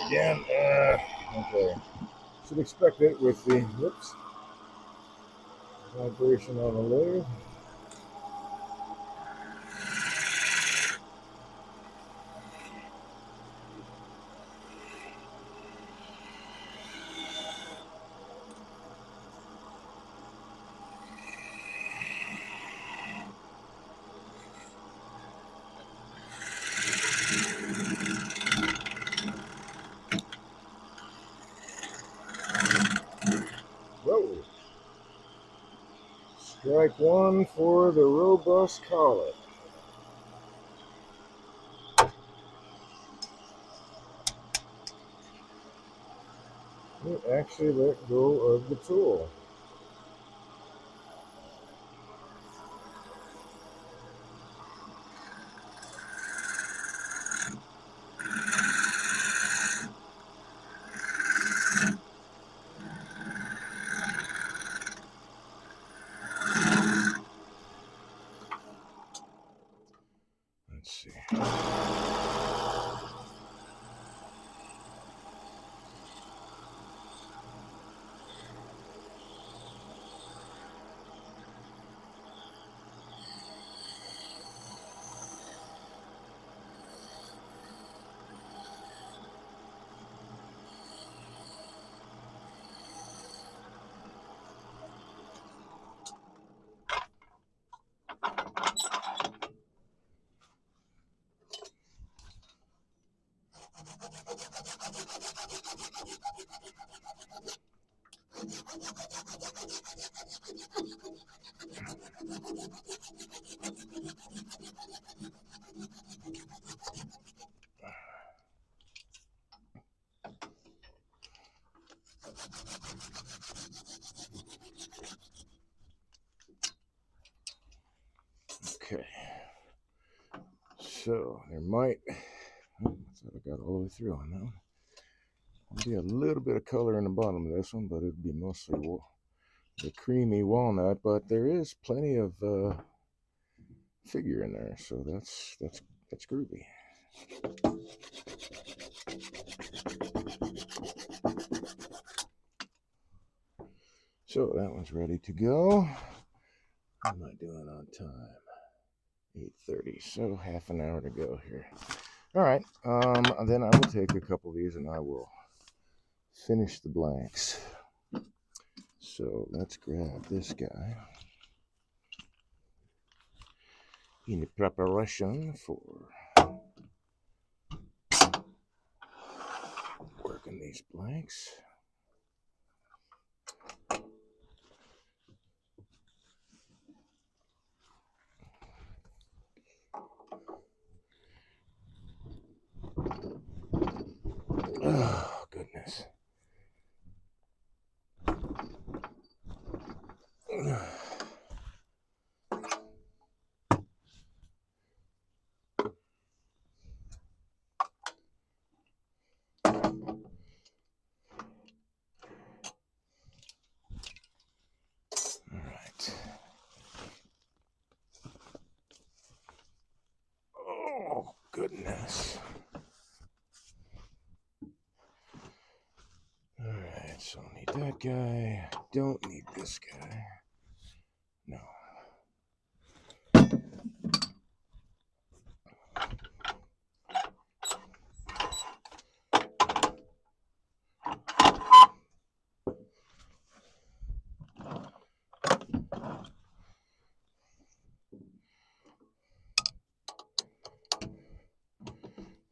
again. Okay. Should expect it with the whoops vibration on the lathe. Whoa. Strike one for the robust collet. It actually let go of the tool. Let's see. Okay. So there might, I thought I got all the way through on that one. There'll be a little bit of color in the bottom of this one, but it'll be mostly the creamy walnut. But there is plenty of figure in there, so that's groovy. So that one's ready to go. What am I doing on time? 8:30, so half an hour to go here. All right, then I will take a couple of these and I will finish the blanks. So let's grab this guy in preparation for working these blanks. Oh, goodness. All right. Oh, goodness. All right, so I need that guy. Don't need this guy. No.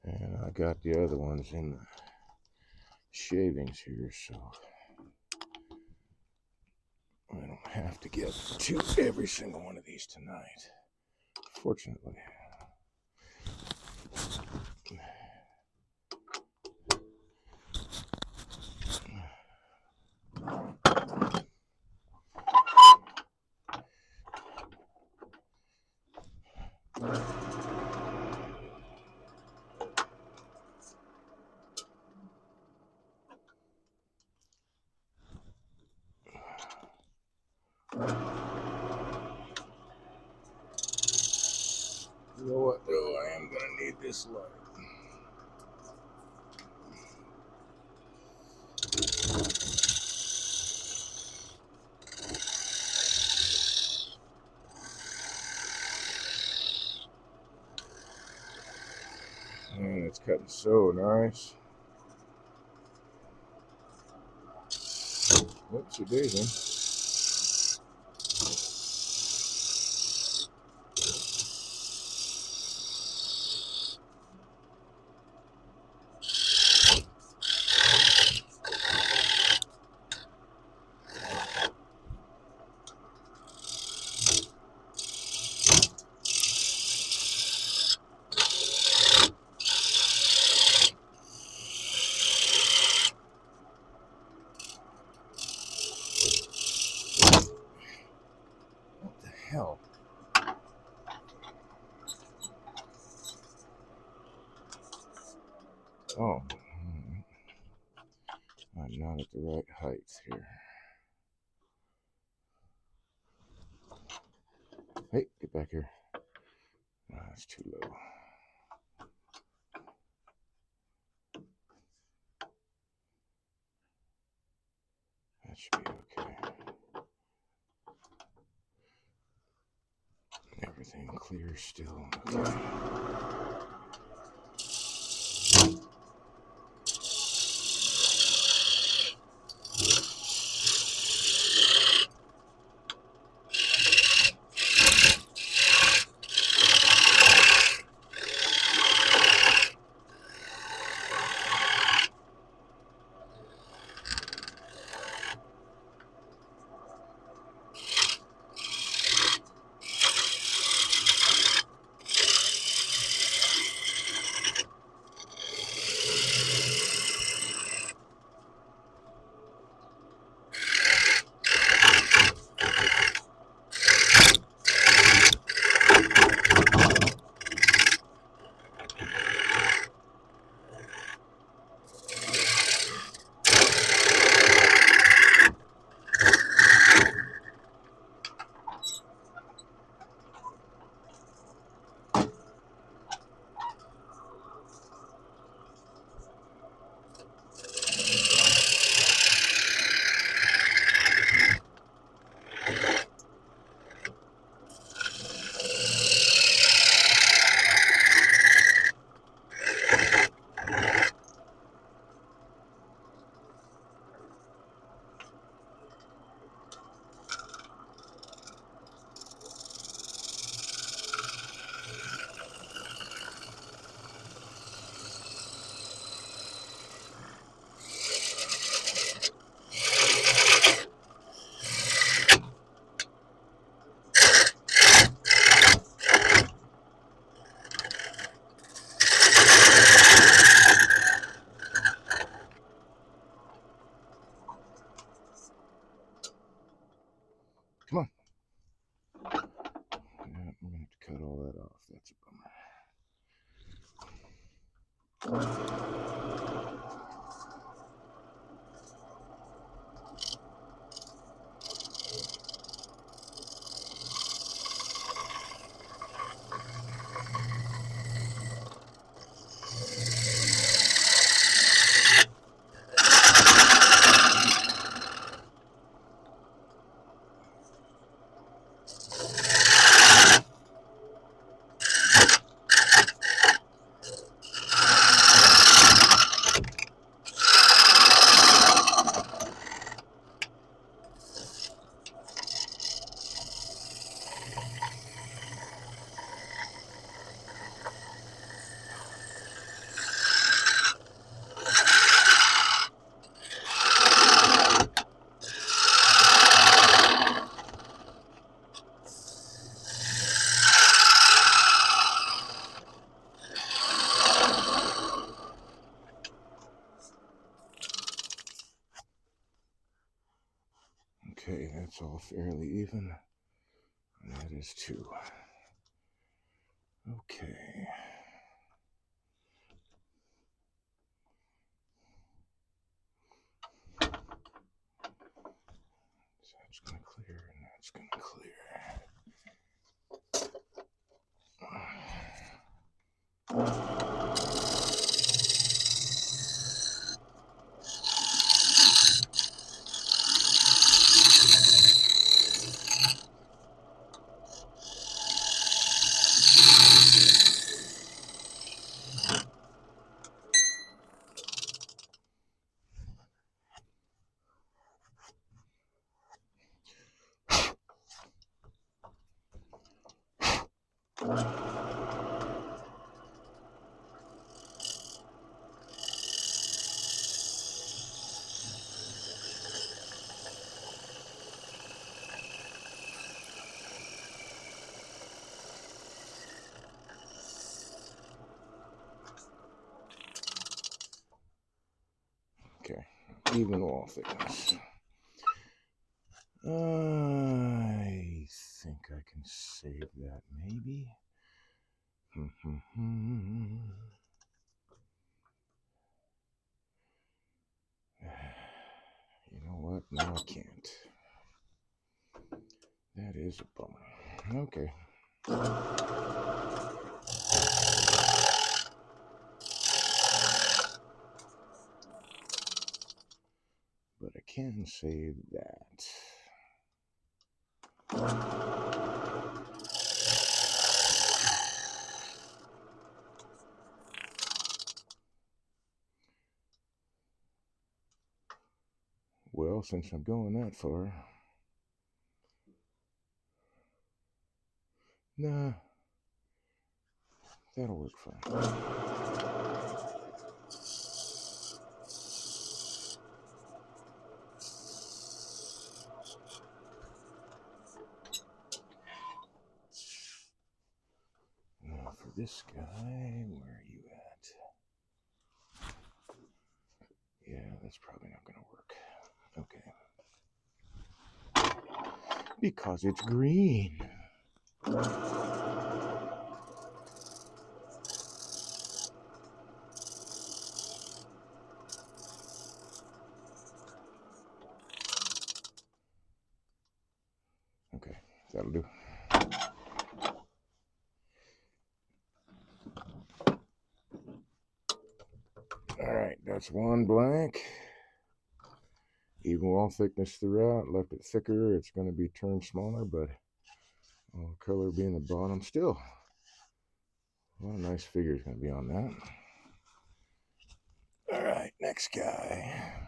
And I got the other ones in the shavings here, so I don't have to get to every single one of these tonight, fortunately. You know what, though? I am going to need this light. cutting so nice. Whoops, your daisy. What the hell? Oh, I'm not at the right height here. Hey, get back here. Oh, that's too low. That should be okay. Everything clear still. Okay. Come on. Yeah, I'm going to have to cut all that off. That's a bummer. Okay, that's all fairly even. And that is too. Okay. So that's going to clear and that's going to clear. even wall thickness. I think I can save that, maybe. You know what? No, I can't. That is a bummer. Okay. But I can save that. Well, since I'm going that far, nah, that'll work fine. Now for this guy, where are you at? Yeah, that's probably not going to work. Okay. Because it's green. Okay, that'll do. Alright, that's one blank. Even wall thickness throughout, left it thicker. It's going to be turned smaller, but all color being the bottom, still a lot of nice figures going to be on that. Alright, next guy.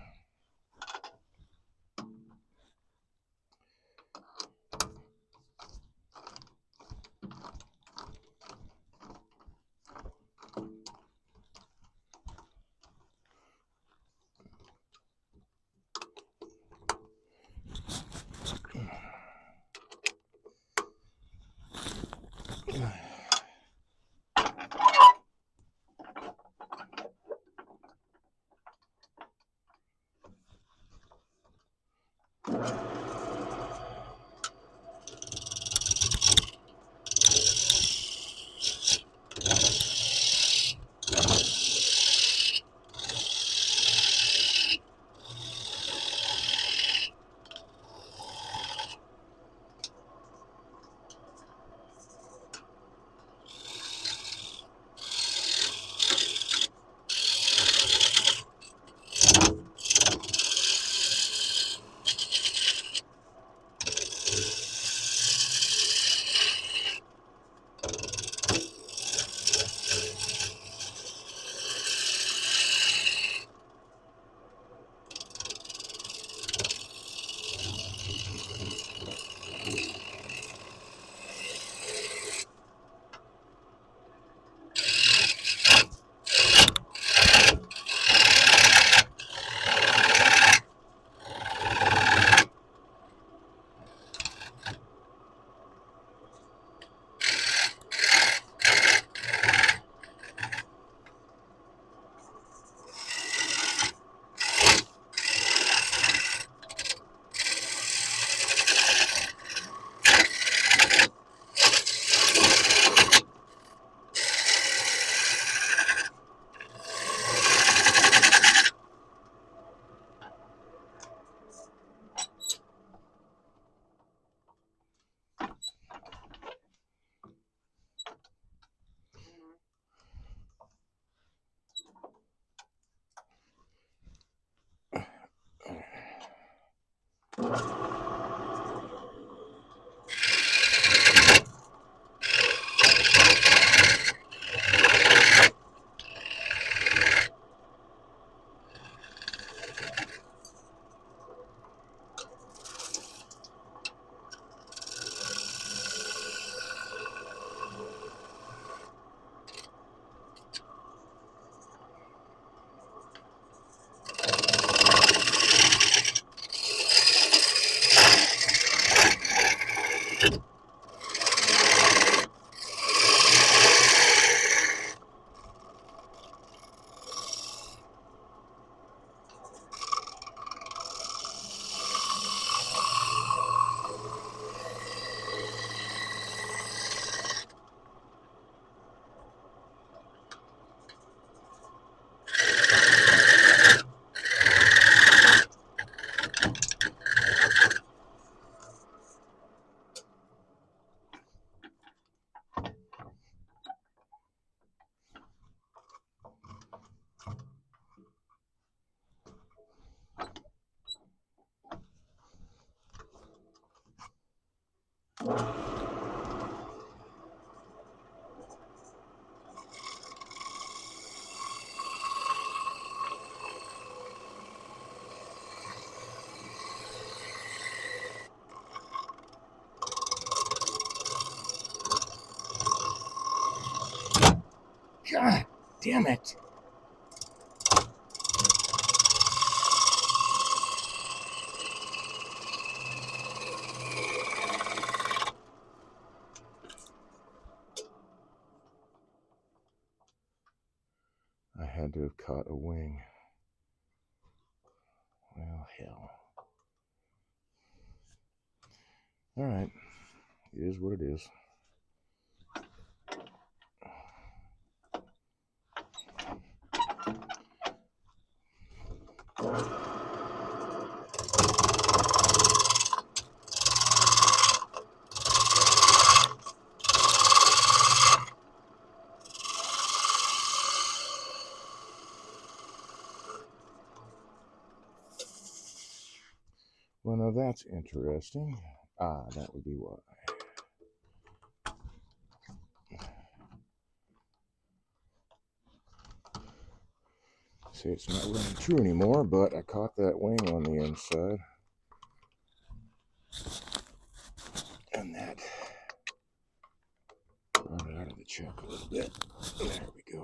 God damn it. I had to have caught a wing. Well, hell. All right. It is what it is. Well, now that's interesting. Ah, that would be why. See, it's not really true anymore, but I caught that wing on the inside. And that brought it out of the chuck a little bit. There we go.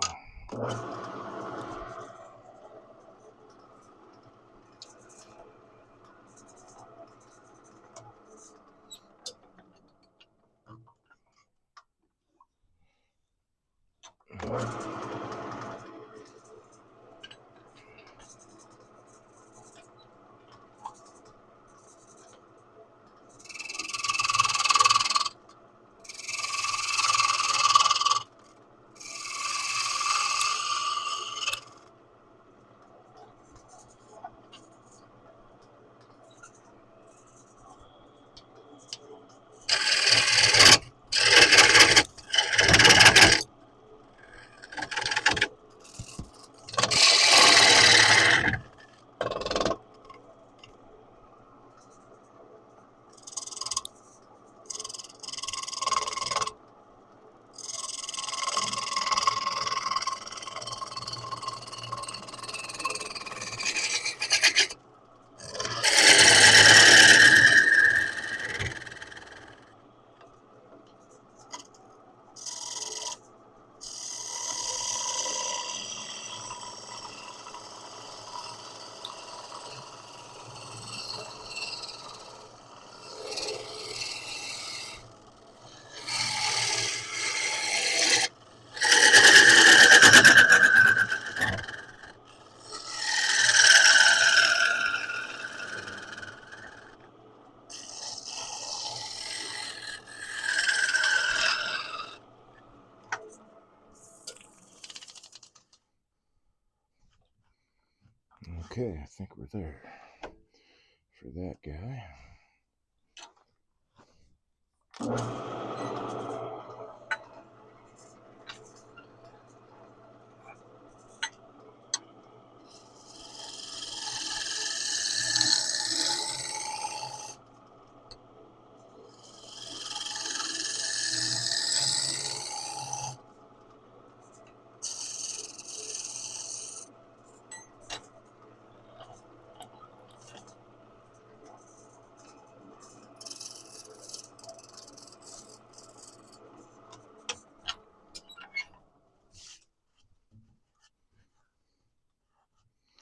Okay, I think we're there for that guy.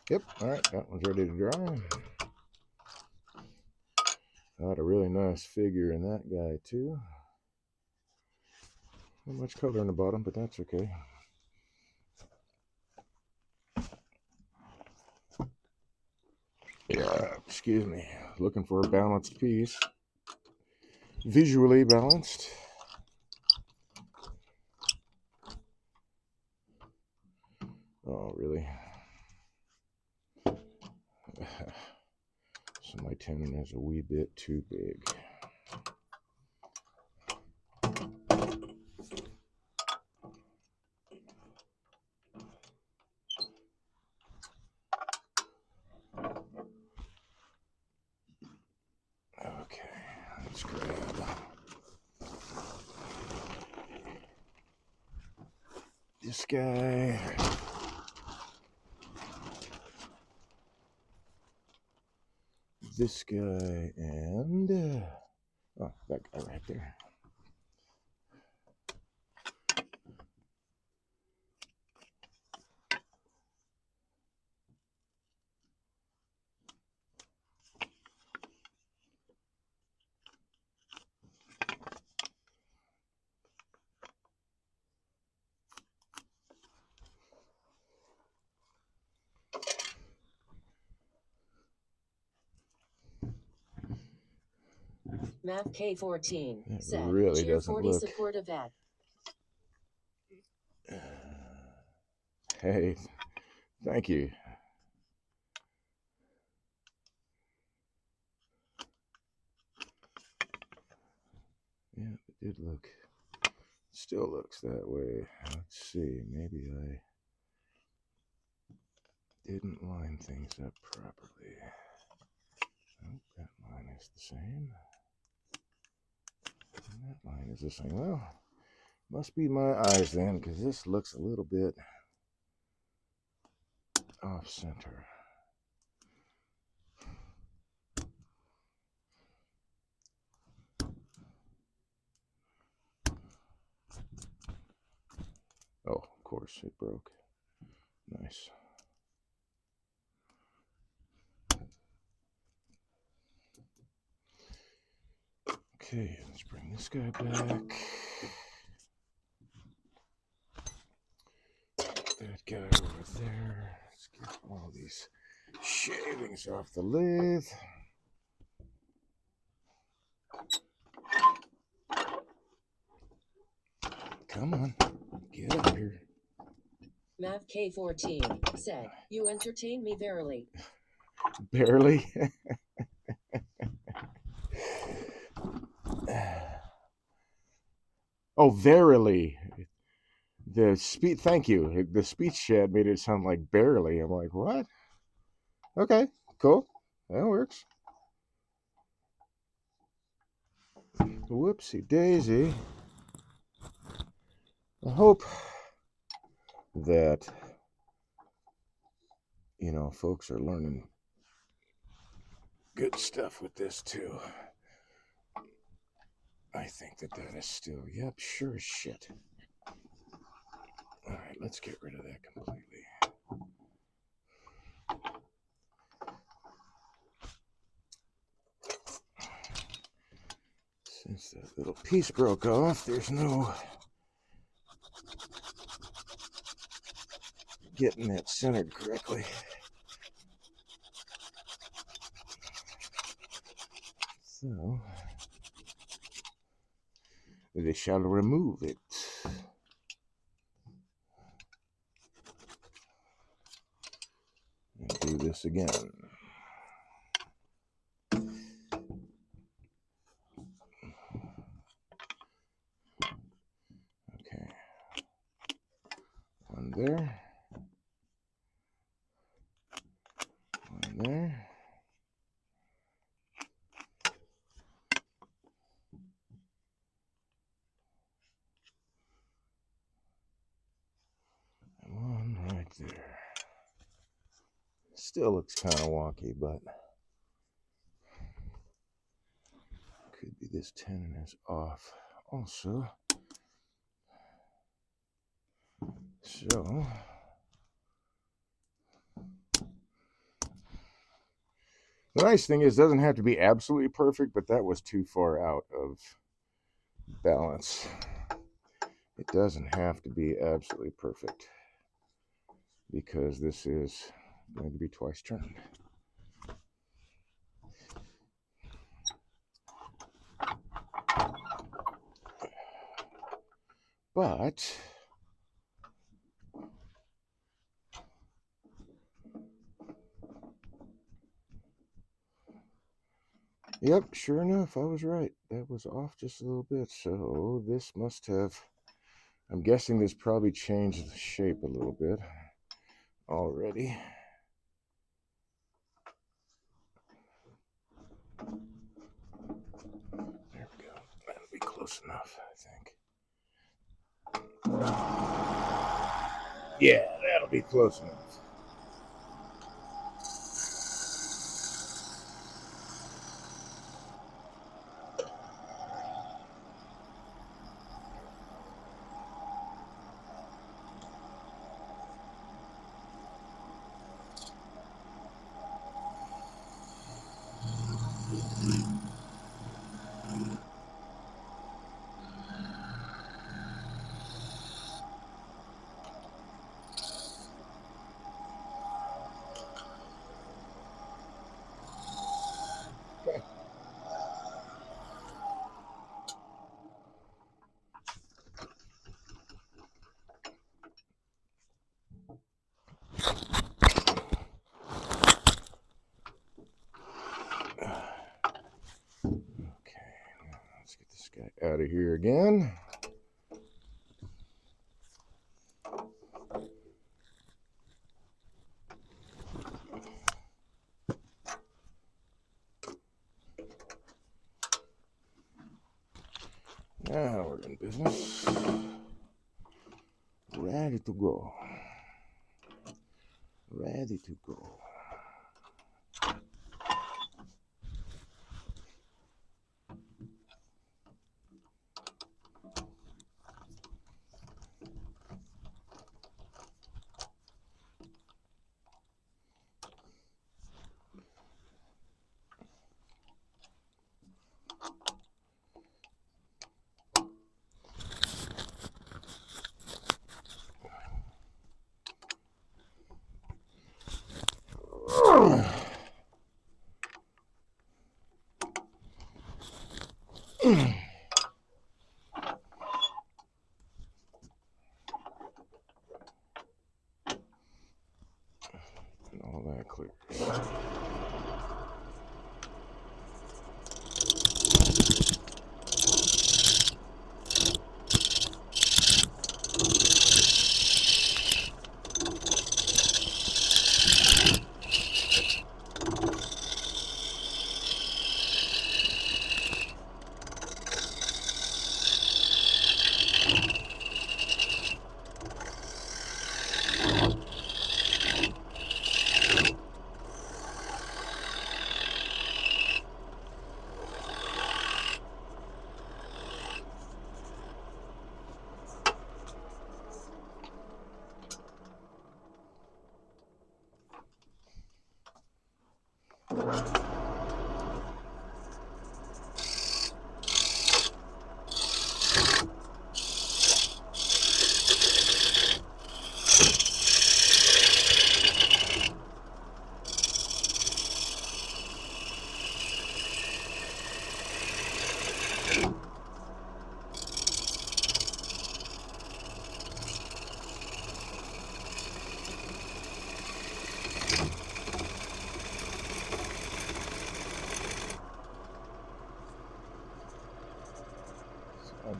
Yep, all right, that one's ready to dry. Got a really nice figure in that guy, too. Not much color in the bottom, but that's okay. Yeah, excuse me. Looking for a balanced piece. Visually balanced. Oh, really? So my tenon is a wee bit too big. Okay, let's grab this guy. This guy and oh, that guy right there. Mav K14 That said, really Cheer doesn't 40 look. supportive at. Hey, thank you. Yeah, it did look. Still looks that way. Let's see. Maybe I didn't line things up properly. Oh, that line is the same. And that line is the same. Well, must be my eyes then, because this looks a little bit off center. Oh, of course, it broke. Nice. Okay, let's bring this guy back. That guy over there. Let's get all these shavings off the lathe. Come on, get up here. Mav K14 said, You entertain me verily. Barely. Oh, verily. The speech. Thank you. The speech chat made it sound like barely. I'm like, what? Okay, cool. That works. Whoopsie daisy. I hope that folks are learning good stuff with this too. I think that is still, yep, sure as shit. All right, let's get rid of that completely. Since that little piece broke off, there's no getting that centered correctly. So, they shall remove it. And do this again. Okay. One there. One there. And one right there. Still looks kind of wonky, but could be this tenon is off also. So, the nice thing is, it doesn't have to be absolutely perfect, but that was too far out of balance. It doesn't have to be absolutely perfect because this is going to be twice turned. But yep, sure enough, I was right. That was off just a little bit. So this must have, I'm guessing this probably changed the shape a little bit already. There we go. That'll be close enough, I think. Yeah, that'll be close enough. Let's get this guy out of here again. Now we're in business. Ready to go. Ready to go. And all that clears.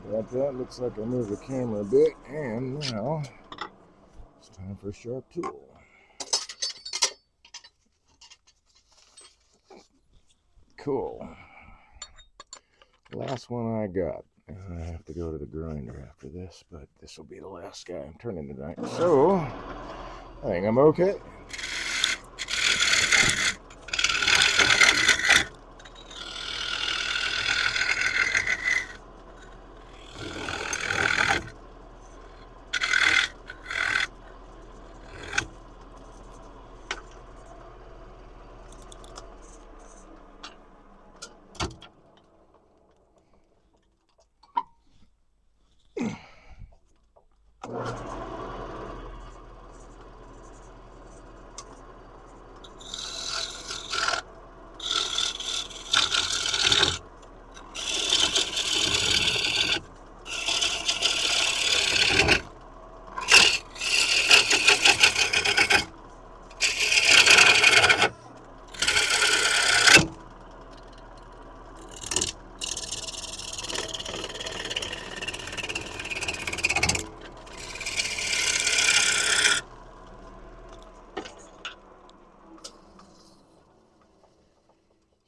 About that, looks like I moved the camera a bit, and now it's time for a sharp tool. Cool. Last one I got. I have to go to the grinder after this, but this will be the last guy I'm turning tonight. So, I think I'm okay.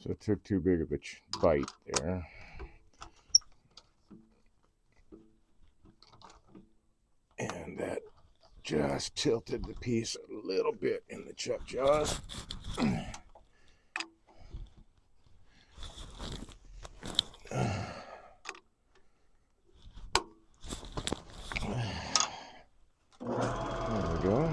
So it took too big of a bite there. And that just tilted the piece a little bit in the chuck jaws. There we go.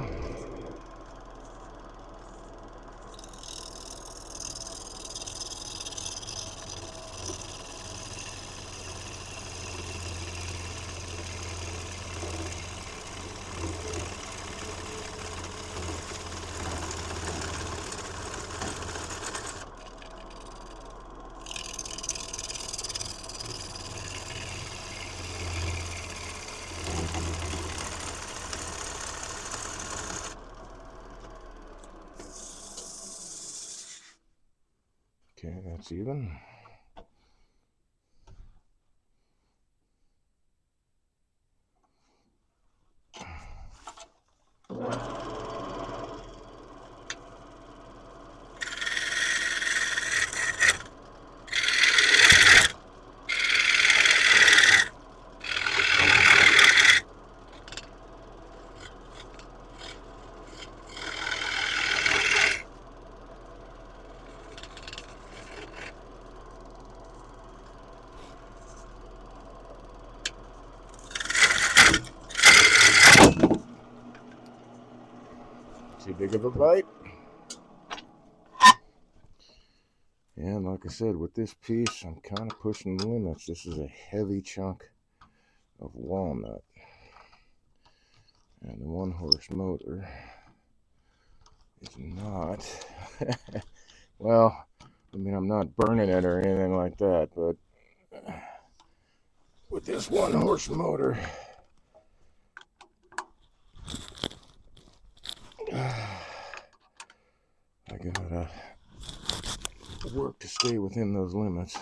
Okay, that's even. Too big of a bite. And like I said, with this piece, I'm kind of pushing the limits. This is a heavy chunk of walnut. And the 1-horse motor is not, well, I mean, I'm not burning it or anything like that, but with this 1-horse motor, I gotta work to stay within those limits.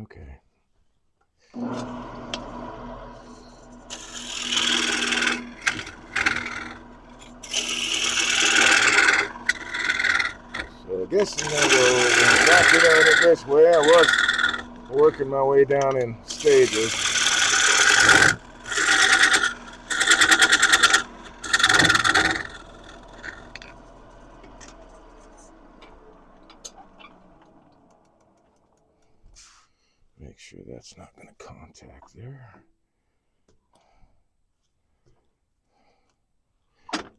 Okay. So I guess I'm gonna go back it on it this way. I was working my way down in stages. Make sure that's not going to contact there.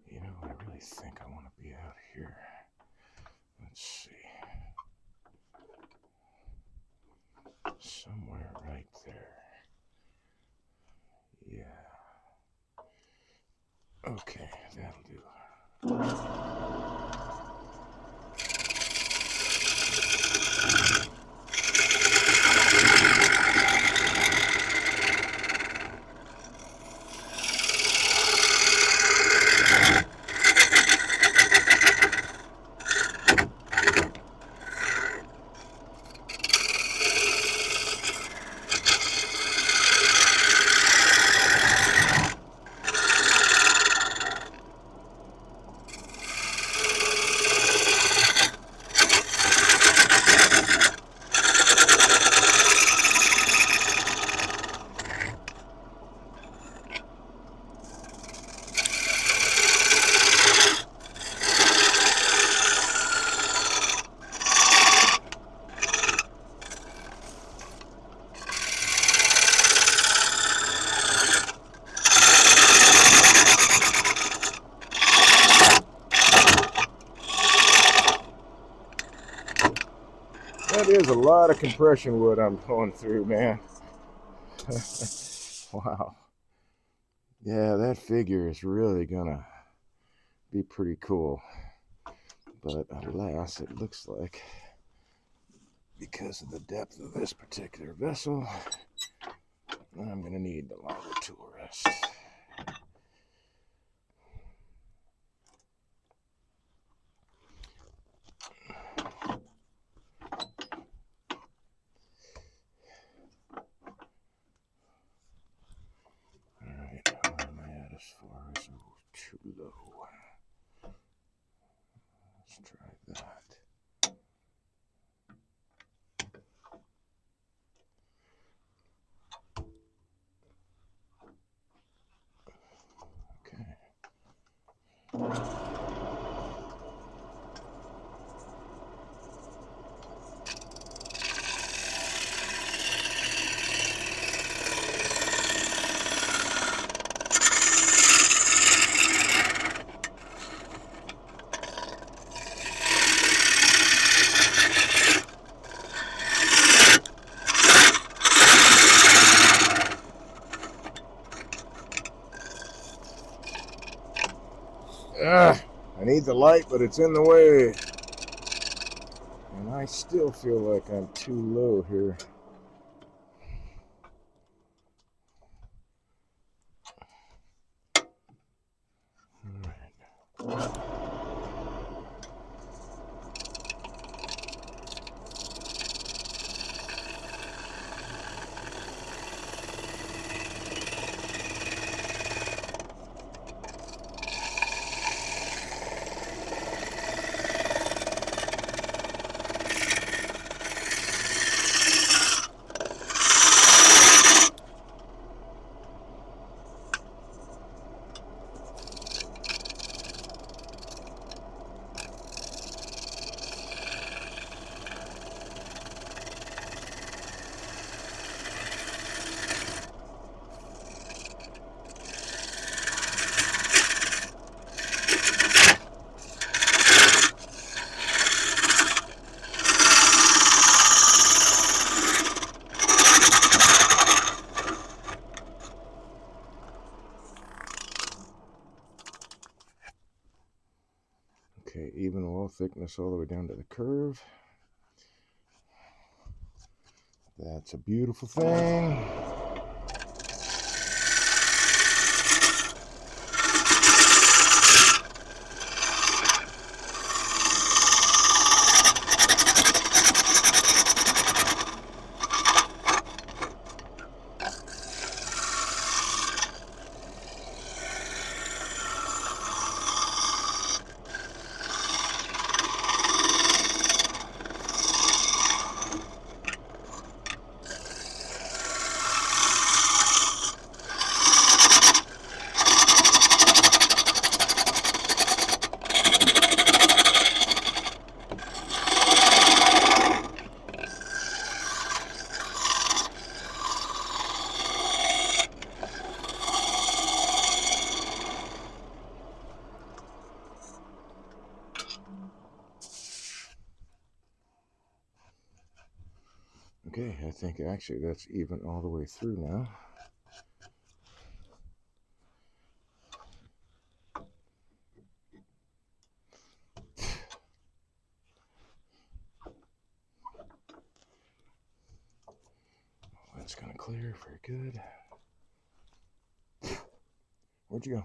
You know, I really think I want to be out here. Let's see. Somewhere right there. Yeah. Okay, that'll do. That is a lot of compression wood I'm going through, man. Wow. Yeah, that figure is really gonna be pretty cool. But alas, it looks like because of the depth of this particular vessel, I'm gonna need the longer tool rest. Alright, where am I at as far as too low? Let's try that. I need the light, but it's in the way. And I still feel like I'm too low here. Okay, even wall thickness all the way down to the curve. That's a beautiful thing. Okay, I think actually that's even all the way through now. That's gonna clear, very good. Where'd you go?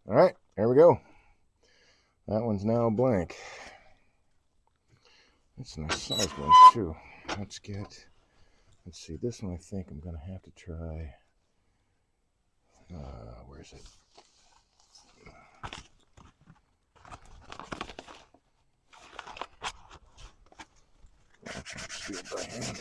All right, there we go. That one's now blank. That's a nice sized one too. Let's see, this one I think I'm gonna have to try. Where is it? Let's do it by hand.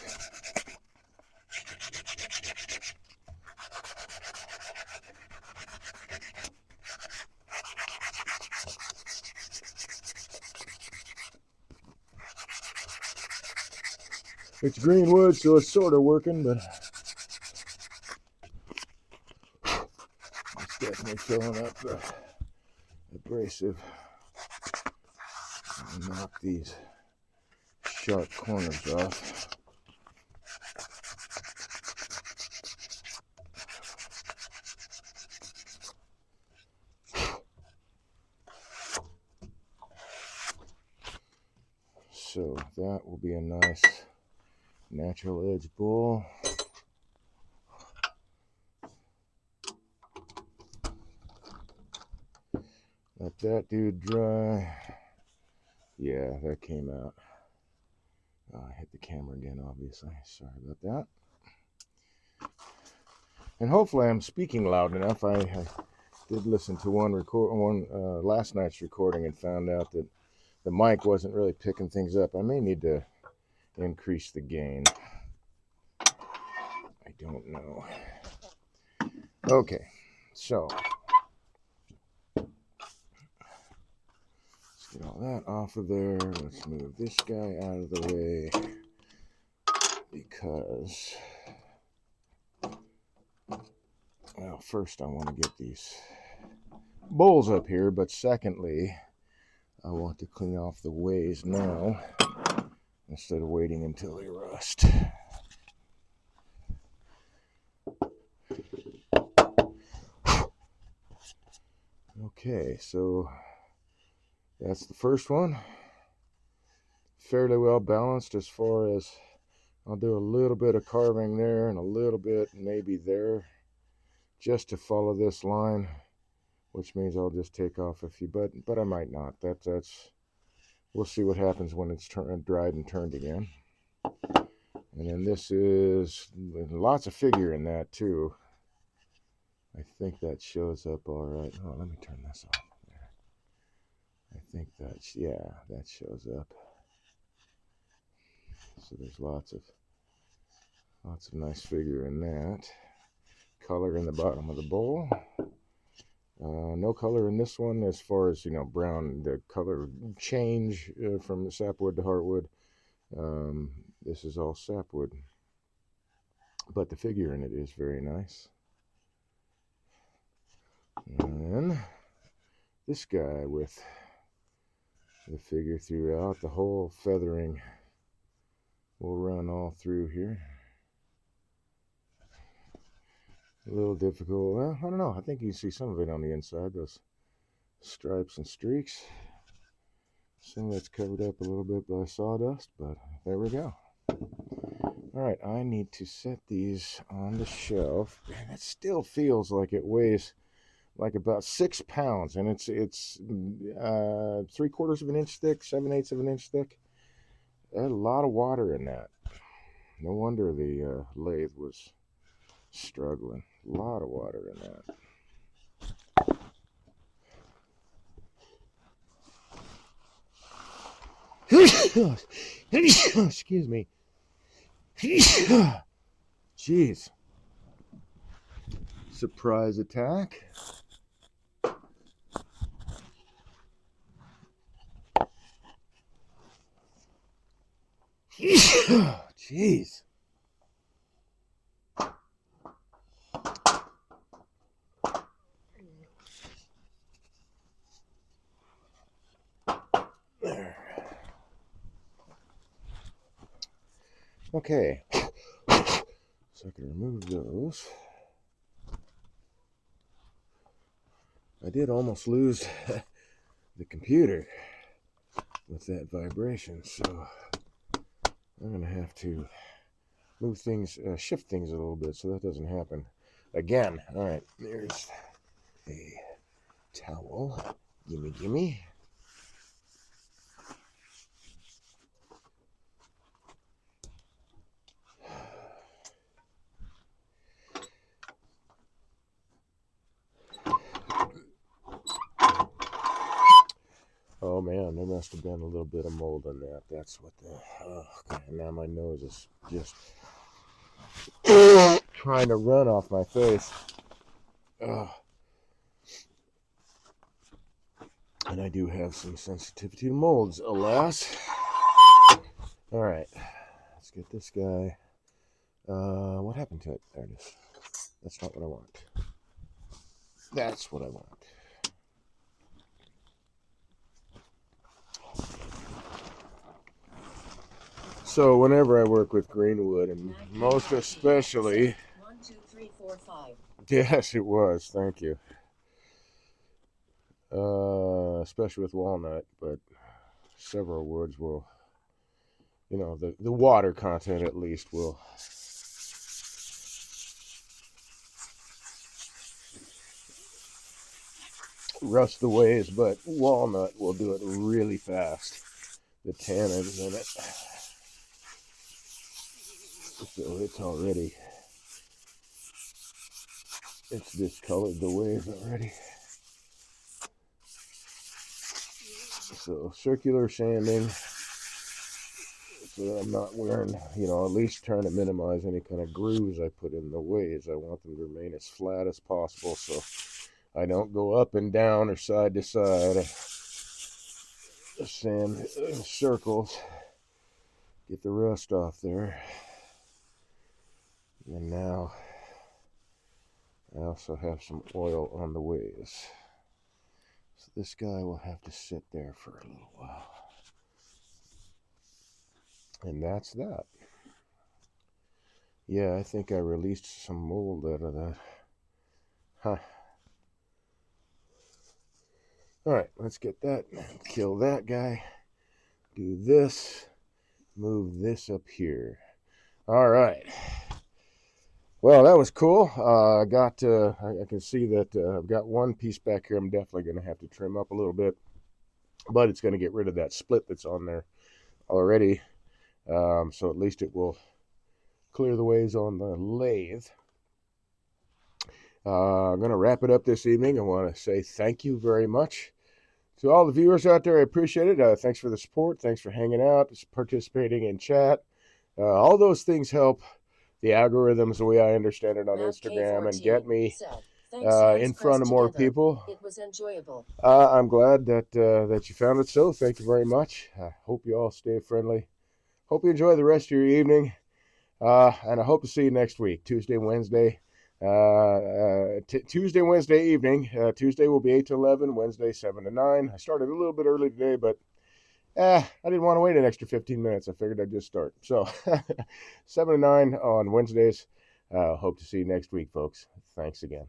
It's green wood, so it's sort of working, but it's definitely filling up the abrasive. Knock these sharp corners off. So that will be a nice natural edge bowl. Let that dude dry. Yeah, that came out. I hit the camera again, obviously. Sorry about that. And hopefully I'm speaking loud enough. I did listen to one last night's recording and found out that the mic wasn't really picking things up. I may need to increase the gain. I don't know. Okay, so get all that off of there. Let's move this guy out of the way because, well, first I want to get these bowls up here, but secondly, I want to clean off the ways now instead of waiting until they rust. Okay, so that's the first one. Fairly well balanced as far as I'll do a little bit of carving there and a little bit maybe there just to follow this line, which means I'll just take off a few, but I might not. That's we'll see what happens when it's dried and turned again. And then this is lots of figure in that too. I think that shows up all right. Oh, let me turn this off. There. I think that's, yeah, that shows up. So there's lots of nice figure in that. Color in the bottom of the bowl. No color in this one as far as, brown, the color change from sapwood to heartwood. This is all sapwood. But the figure in it is very nice. And then this guy with the figure throughout, the whole feathering will run all through here. A little difficult. Well, I don't know. I think you can see some of it on the inside, those stripes and streaks. Some of that's covered up a little bit by sawdust, but there we go. All right, I need to set these on the shelf. Man, it still feels like it weighs like about 6 pounds, and it's 3/4 of an inch thick, 7/8 of an inch thick. There's a lot of water in that. No wonder the lathe was struggling. A lot of water in that. Excuse me. Jeez. Surprise attack. Jeez. There. Okay. So I can remove those. I did almost lose the computer with that vibration, so I'm going to have to move things, shift things a little bit so that doesn't happen again. All right, there's a towel. Gimme, gimme. Oh man, there must have been a little bit of mold in that. That's what the. Oh, God, now my nose is just trying to run off my face. And I do have some sensitivity to molds, alas. All right, let's get this guy. What happened to it? There it is. That's not what I want. That's what I want. So whenever I work with greenwood, and most especially, 1, 2, 3, 4, 5. yes, it was. Thank you. Especially with walnut, but several woods will, the water content at least will rust the ways, but walnut will do it really fast. The tannins in it, so it's discolored the ways already. So circular sanding, so that I'm not wearing, at least trying to minimize any kind of grooves I put in the ways. I want them to remain as flat as possible, so I don't go up and down or side to side. Sand circles, get the rust off there. And now I also have some oil on the ways. So this guy will have to sit there for a little while. And that's that. Yeah, I think I released some mold out of that. Huh. Alright, let's get that. Kill that guy. Do this. Move this up here. Alright. Well, that was cool. I can see that I've got one piece back here I'm definitely going to have to trim up a little bit. But it's going to get rid of that split that's on there already. So at least it will clear the ways on the lathe. I'm going to wrap it up this evening. I want to say thank you very much to all the viewers out there. I appreciate it. Thanks for the support. Thanks for hanging out, participating in chat. All those things help the algorithms, the way I understand it, on Instagram, and get me in front of more people. It was enjoyable. I'm glad that you found it so. Thank you very much. I hope you all stay friendly. Hope you enjoy the rest of your evening. And I hope to see you next week, Tuesday, Wednesday. Tuesday, Wednesday evening. Tuesday will be 8 to 11, Wednesday 7 to 9. I started a little bit early today, but I didn't want to wait an extra 15 minutes. I figured I'd just start. So 7 to 9 on Wednesdays. Hope to see you next week, folks. Thanks again.